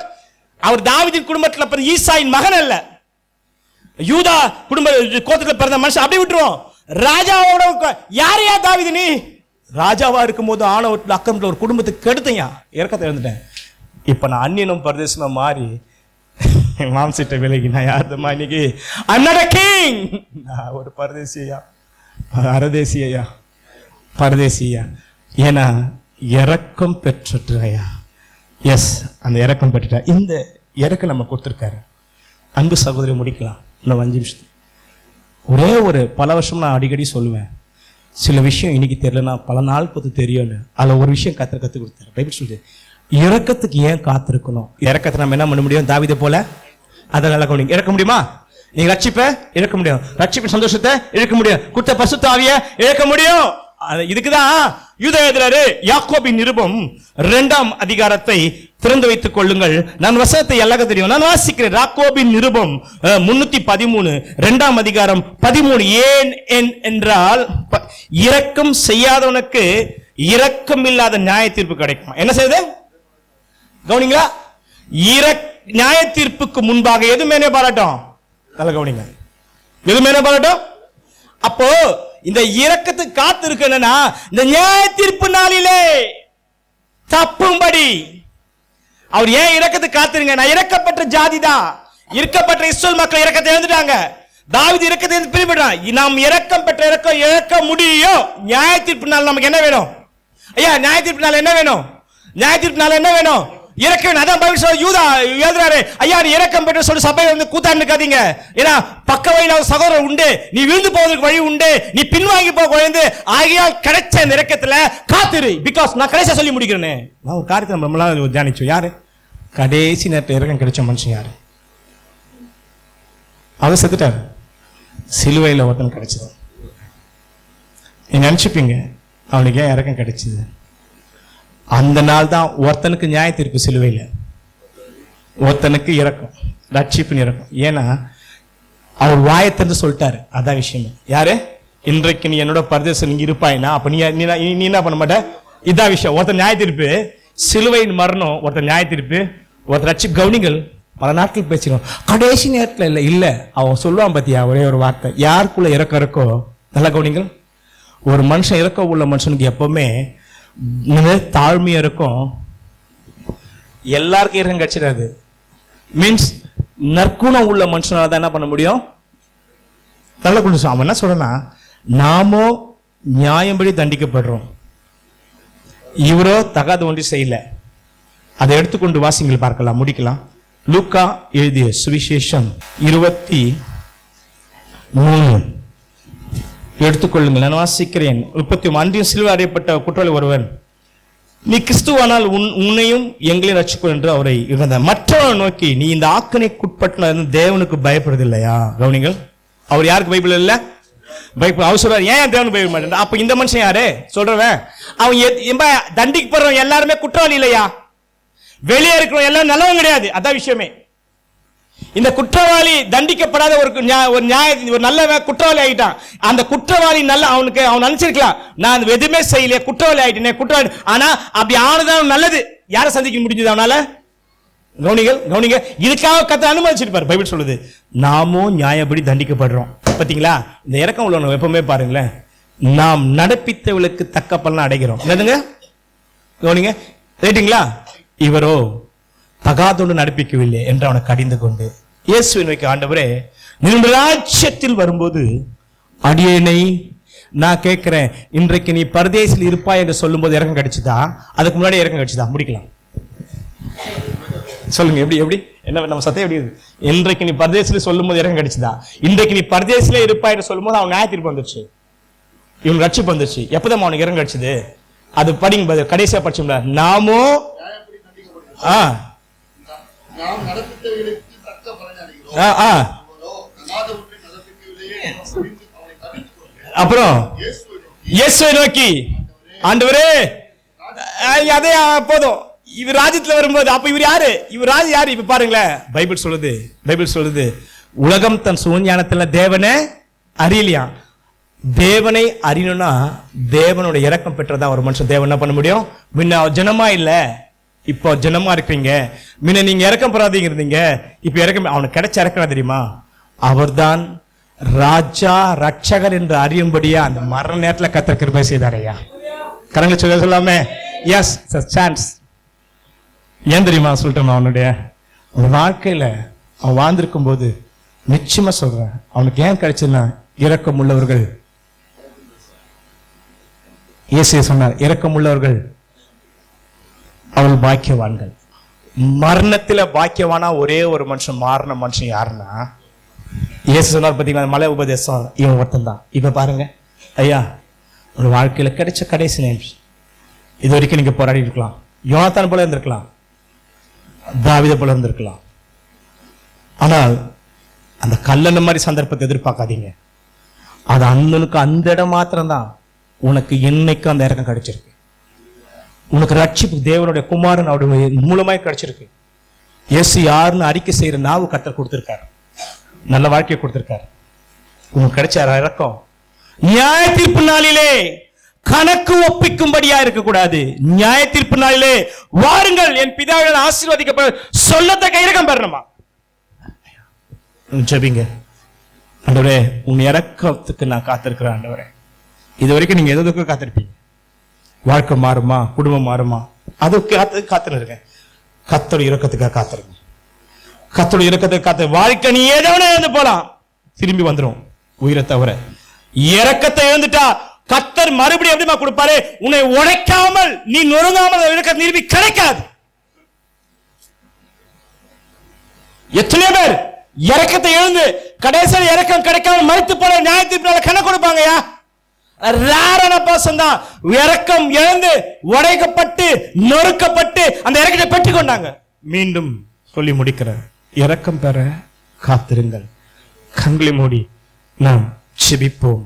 அவர் தாவீதின் குடும்பத்தில் பிறந்த ஈசாயின் மகன் அல்ல, யூதா குடும்ப கோத்திரத்தில் பிறந்த மனுஷன். அப்படி விட்டுருவோம். ராஜாவோட யாரையா தாவீது? நீ ராஜாவா இருக்கும் போது ஆணவத்தில் அக்கம்ல ஒரு குடும்பத்துக்கு கெடுத்தையா, இறக்கத்தை எழுந்துட்டேன். இப்ப நான் அந்நியனும் பரதேசமா மாறி மாம்சிட்ட விலகி நான் யாருமா இன்னைக்கு I'm not a king. நான் ஒரு பரதேசியா, அரதேசியா, பரதேசியா. ஏன்னா இறக்கம் பெற்றுயா. எஸ், அந்த இறக்கம் பெற்றுட்டா. இந்த இறக்கம் நம்ம கொடுத்துருக்காரு. அன்பு சகோதரி, முடிக்கலாம் இன்னும் 5 நிமிஷம். ஒரே ஒரு பல வருஷம் நான் அடிக்கடி சொல்லுவேன், சில விஷயம் இன்னைக்கு தெரியலன்னா பல நாள் பொறுத்து தெரியும்னு. அதில் ஒரு விஷயம் கற்றுக் கொடுத்தாரு. பைபிள் சொல்லுது, இறக்கத்துக்கு ஏன் காத்திருக்கணும்? இறக்கத்தை நம்ம என்ன பண்ண முடியும்? தாவீதை போல அதை நல்லா கவனிங்க. இறக்க முடியுமா? நீங்க ரட்சிப்பை இழக்க முடியும், ரட்சிப்பின் சந்தோஷத்தை இழக்க முடியும், குற்ற பரிசுத்த ஆவியை இழக்க முடியும். இதுக்குதான் யூதா எழுதுறாரு, யாக்கோபின் நிருபம் 2ஆம் அதிகாரத்தை திறந்து வைத்துக் கொள்ளுங்கள். நான் வசனத்தை எல்லாருக்கும் தெரியும், நான் வாசிக்கிறேன். யாக்கோபின் நிருபம் 313 2ஆம் அதிகாரம் 13. ஏன் என்றால் இரக்கம் செய்யாதவனுக்கு இரக்கம் இல்லாத நியாய தீர்ப்பு கிடைக்கும். என்ன செய்யுது? கவனிங்களா? நியாய தீர்ப்புக்கு முன்பாக எது மேலே பாராட்டும்? நல்ல கவனிங்க, எது மேலே பாராட்டும்? அப்போ இந்த இரக்கத்துக்கு காத்து இருக்குன்னா இந்த நியாய தீர்ப்பு நாளிலே தப்பும்படி அவர் ஏன் இரக்கத்துக்கு காத்துருங்க? நான் இறக்கப்பட்ட ஜாதி தான், இறக்கப்பட்ட இஸ்ரவேல் மக்கள் இரக்கத்தை எழுந்துட்டாங்க, தாவீது இரக்கத்தை பிரிவிடுறான். நாம் இரக்கம் பெற்ற இரக்கம் இழக்க முடியும். நியாய தீர்ப்பு நாள் நமக்கு என்ன வேணும் ஐயா? நியாய தீர்ப்பு நாள் என்ன வேணும்? நியாய தீர்ப்பு நாள் என்ன வேணும்? இரக்கம். அதான் பைபிள் சொல்ல யூதா எழுதுறாரு, ஐயா நீ இரக்கம் பெற்று சொல்லி சபையை வந்து கூத்தாண்டு இருக்காதீங்க. ஏன்னா பக்க வழியில் சகோதரர் உண்டு, நீ விழுந்து போவதற்கு வழி உண்டு, நீ பின்வாங்கி போக குழந்தை. ஆகையால் கிடைச்ச இந்த இரக்கத்துல காத்திரு. பிகாஸ் நான் கடைசியா சொல்லி முடிக்கிறேனே, நான் ஒரு காரியத்தை நம்மளால தியானிச்சோம். யாரு கடைசி நேரத்தில் இரக்கம் கிடைச்ச மனுஷன்? யாரு? அவர் செத்துட்டாரு, சிலுவையில் ஒருத்தன் கிடைச்சது. நீங்க நினைச்சுப்பீங்க அவனுக்கு ஏன் இரக்கம் கிடைச்சது? அந்த நாள் தான் ஒருத்தனுக்கு நியாய தீர்ப்பு சிலுவையில், ஒருத்தனுக்கு இறக்கும், ரட்சிப்பின் இறக்கும். ஏன்னா அவர் வாயத்திலிருந்து சொல்லிட்டாரு. அதான் விஷயம். யாரு? இன்றைக்கு நீ என்னோட பரதேசம் நீங்க இருப்பாயினா அப்ப நீ என்ன பண்ண மாட்ட? இதான் விஷயம். ஒருத்தர் நியாய தீர்ப்பு சிலுவையின் மரணம், ஒருத்தர் நியாய தீர்ப்பு, ஒருத்தர் ரட்சிப்பு. கவனிங்கள், பல நாட்கள் பேசினோம், கடைசி நேரத்தில் இல்ல அவன் சொல்லுவான் பத்தியா ஒரே ஒரு வார்த்தை, யாருக்குள்ள இறக்கம் இருக்கோ. நல்லா கவனிங்கள், ஒரு மனுஷன் இறக்க உள்ள மனுஷனுக்கு எப்பவுமே தாழ்மையா இருக்கும். எல்லாருக்கும் இறக்கம் கிடைச்சிடாது. மீன்ஸ் நற்குணம் உள்ள மனுஷனால தான் என்ன பண்ண முடியும்? நல்ல குணம். அவன் என்ன சொல்றனா, நாமோ நியாயம்படி தண்டிக்கப்படுறோம், இவரோ தகாத ஒன்று செய்யல. அதை எடுத்துக்கொண்டு வாசிங்கள், பார்க்கலாம், முடிக்கலாம். லூக்கா எழுதிய சுவிசேஷம் 23 எடுத்துக்கொள்ளுங்கள். நான் வாசிக்கிறேன். 31. அன்றைய சிலுவை அறையப்பட்ட குற்றவாளி ஒருவன், நீ கிறிஸ்துவானால் உன்னையும் எங்களையும் ரட்சிக்கும் என்று அவரை இருந்தார். மற்றவனை நோக்கி, நீ இந்த ஆக்கணைக்குட்பட்ட தேவனுக்கு பயப்படுறதில்லையா? கவனிங்கள், அவர் யாருக்கு பைபிள் இல்ல? பைபிள். அவர் சொல்றாரு, ஏன் தேவனுக்கு பயப்பட மாட்டேன்? அப்ப இந்த மனுஷன் யாரு சொல்றவன்? அவன் தண்டிக்கப்படுறவன் எல்லாருமே குற்றவாளி இல்லையா? வெளியே இருக்கிறவன் எல்லாம் நல்லவன் கிடையாது. அதான் விஷயமே. இந்த குற்றவாளி தண்டிக்கப்படாத ஒரு நல்ல குற்றவாளி ஆகிட்டான். அந்த குற்றவாளி நல்ல அவன் நினைச்சிருக்கலாம், நான் எதுவுமே செய்யல, குற்றவாளி ஆகிட்டேன், குற்றவாளி. ஆனா அப்படி ஆனதான் நல்லது. யாரை சந்திக்க முடிஞ்சது அவனால? கவனிங்க, இதுக்காக கத்த அனுமதிச்சிருப்பார். பைபிள் சொல்லுது, நாமோ நியாயப்படி தண்டிக்கப்படுறோம். பாத்தீங்களா? இந்த இறக்கம் உள்ளவங்க எப்பவுமே பாருங்களேன், நாம் நடப்பித்தவளுக்கு தக்க பலன் அடைகிறோம். என்னதுங்க? கவனிங்க, ரைட்டுங்களா? இவரோ தகாதொன்று நடப்பிக்கவில்லை என்று அவனை கடிந்து கொண்டு இயேசுவை நோக்கி, ஆண்டவரே நீர் ராஜ்யத்தில் வரும்போது அடியேனை நான் கேட்கிறேன், இன்றைக்கு நீ பரதேசில் இருப்பாய் என்று சொல்லும் போது இறக்கம் கிடைச்சதா? அதுக்கு முன்னாடி இறக்கம் கிடைச்சதா? முடிக்கலாம், சொல்லுங்க. எப்படி என்ன நம்ம சத்தியம் எப்படி? இன்றைக்கு நீ பரதேசில சொல்லும் போது இறக்கம் கிடைச்சதா? இன்றைக்கு நீ பரதேசில இருப்பாய் என்று சொல்லும் போது அவன் நியாய தீர்ப்பு வந்துருச்சு, இவன் ரட்சிப்பு வந்துருச்சு. எப்பதான் அவனுக்கு இறக்கம் கிடைச்சது? அது படிங்க, கடைசியா படிச்சோம்ல, நாமோ அப்புறம் இயேசுவை நோக்கி, ஆண்டவரே அதே போதும், இவர் ராஜ்யத்துல வரும்போது. அப்ப இவர் யாரு? இவர் ராஜ் யாரு? இப்ப பாருங்களேன், பைபிள் சொல்லுது உலகம் தன் சுஞானத்துல தேவனை அறியலையா. தேவனை அறியணும்னா தேவனுடைய இரக்கம் பெற்றதான் ஒரு மனுஷன் தேவன் என்ன பண்ண முடியும். முன்ன ஜனமா இல்ல, இப்போ ஜனமா இருக்கீங்க. முன்ன நீங்க இறக்கம் பெறாதீங்க இருந்தீங்க, இப்ப இறக்கம். அவனுக்கு கிடைச்ச இறக்கம் தெரியுமா? அவர்தான் ராஜா ரட்சகர் என்று அறியும்படியா அந்த மரண நேரத்தில் கர்த்தர் கிருபை செய்தாரையா. கரங்களை சொல்லாமே. Yes chance. ஏன் தெரியுமா சொல்லிட்டேன், அவனுடைய வாழ்க்கையில அவன் வாழ்ந்திருக்கும் போது நிச்சயமா சொல்றேன், அவனுக்கு ஏன் கிடைச்சுன்னா இரக்கம் உள்ளவர்கள். இயேசு சொன்னார், இரக்கம் உள்ளவர்கள் அவள் பாக்கியவான்கள். மரணத்துல பாக்கியவானா ஒரே ஒரு மனுஷன், மாறின மனுஷன் யாருன்னா இயேசு சொன்னார் பார்த்தீங்களா, மலை உபதேசம் இவன் ஒருத்தன் தான். இப்ப பாருங்க ஐயா, ஒரு வாழ்க்கையில கிடைச்ச கடைசி நிமிஷம் இது வரைக்கும் நீங்க போராடி இருக்கலாம். யோனாத்தான் போல இருந்திருக்கலாம், தாவீதை போல இருந்திருக்கலாம். ஆனால் அந்த கல்லணை மாதிரி சந்தர்ப்பத்தை எதிர்பார்க்காதீங்க. அது அண்ணனுக்கு அந்த இடம் மாத்திரம்தான். உனக்கு என்னைக்கு அந்த இறக்கம் கிடைச்சிருக்கு. உனக்கு ரட்சிப்பு தேவனுடைய குமாரன் அவருடைய மூலமாய் கிடைச்சிருக்கு. இயேசு யாருன்னு அறிக்கை செய்யற நாவு கர்த்தர் கொடுத்திருக்காரு, நல்ல வாழ்க்கையை கொடுத்திருக்காரு. உனக்கு கிடைச்ச இறக்கம் நியாய தீர்ப்பு நாளிலே கணக்கு ஒப்பிக்கும்படியா இருக்கக்கூடாது. நியாய தீர்ப்பு நாளிலே வாருங்கள் என் பிதாவால் ஆசீர்வதிக்கப்பட சொல்லத்தக்க இரக்கம் பெறணுமா. ஜெபிங்க. ஆண்டவரே, உன் இரக்கத்துக்கு நான் காத்திருக்கிறேன். ஆண்டவரே, இது வரைக்கும் நீங்க எதுக்கு காத்திருப்பீங்க? வாழ்க்கை மாறுமா, குடும்பம் மாறுமா, அதுக்கு காத்துருக்கேன். கர்த்தருடைய இரக்கத்துக்காக காத்திருங்க. கர்த்தருடைய இரக்கத்துக்கு காத்து வாழ்க்கை நீ ஏதோ இழந்து போலாம், திரும்பி வந்துடும் உயிரை தவிர. இரக்கத்தை இழந்துட்டா கர்த்தர் மறுபடியும் எப்படிமா கொடுப்பாரு? உன்னை உடைக்காமல் நீ நொறுங்காமல் இரக்கத்தை திரும்பி கிடைக்காது. எத்தனையோ பேர் இரக்கத்தை எழுந்து கடைசியில் இரக்கம் கிடைக்காம மறுத்து போல நியாயத்தீர்ப்பினால கணக்கு கொடுப்பாங்கயா. ரேரான பர்சன் தான் இரக்கம் இழந்து உடைக்கப்பட்டு நொறுக்கப்பட்டு அந்த இரக்கத்தை பெற்றுக் கொண்டாங்க. மீண்டும் சொல்லி முடிக்கிறார், இரக்கம் பெற காத்திருங்கள். கண்களை மூடி நாம் ஜெபிப்போம்.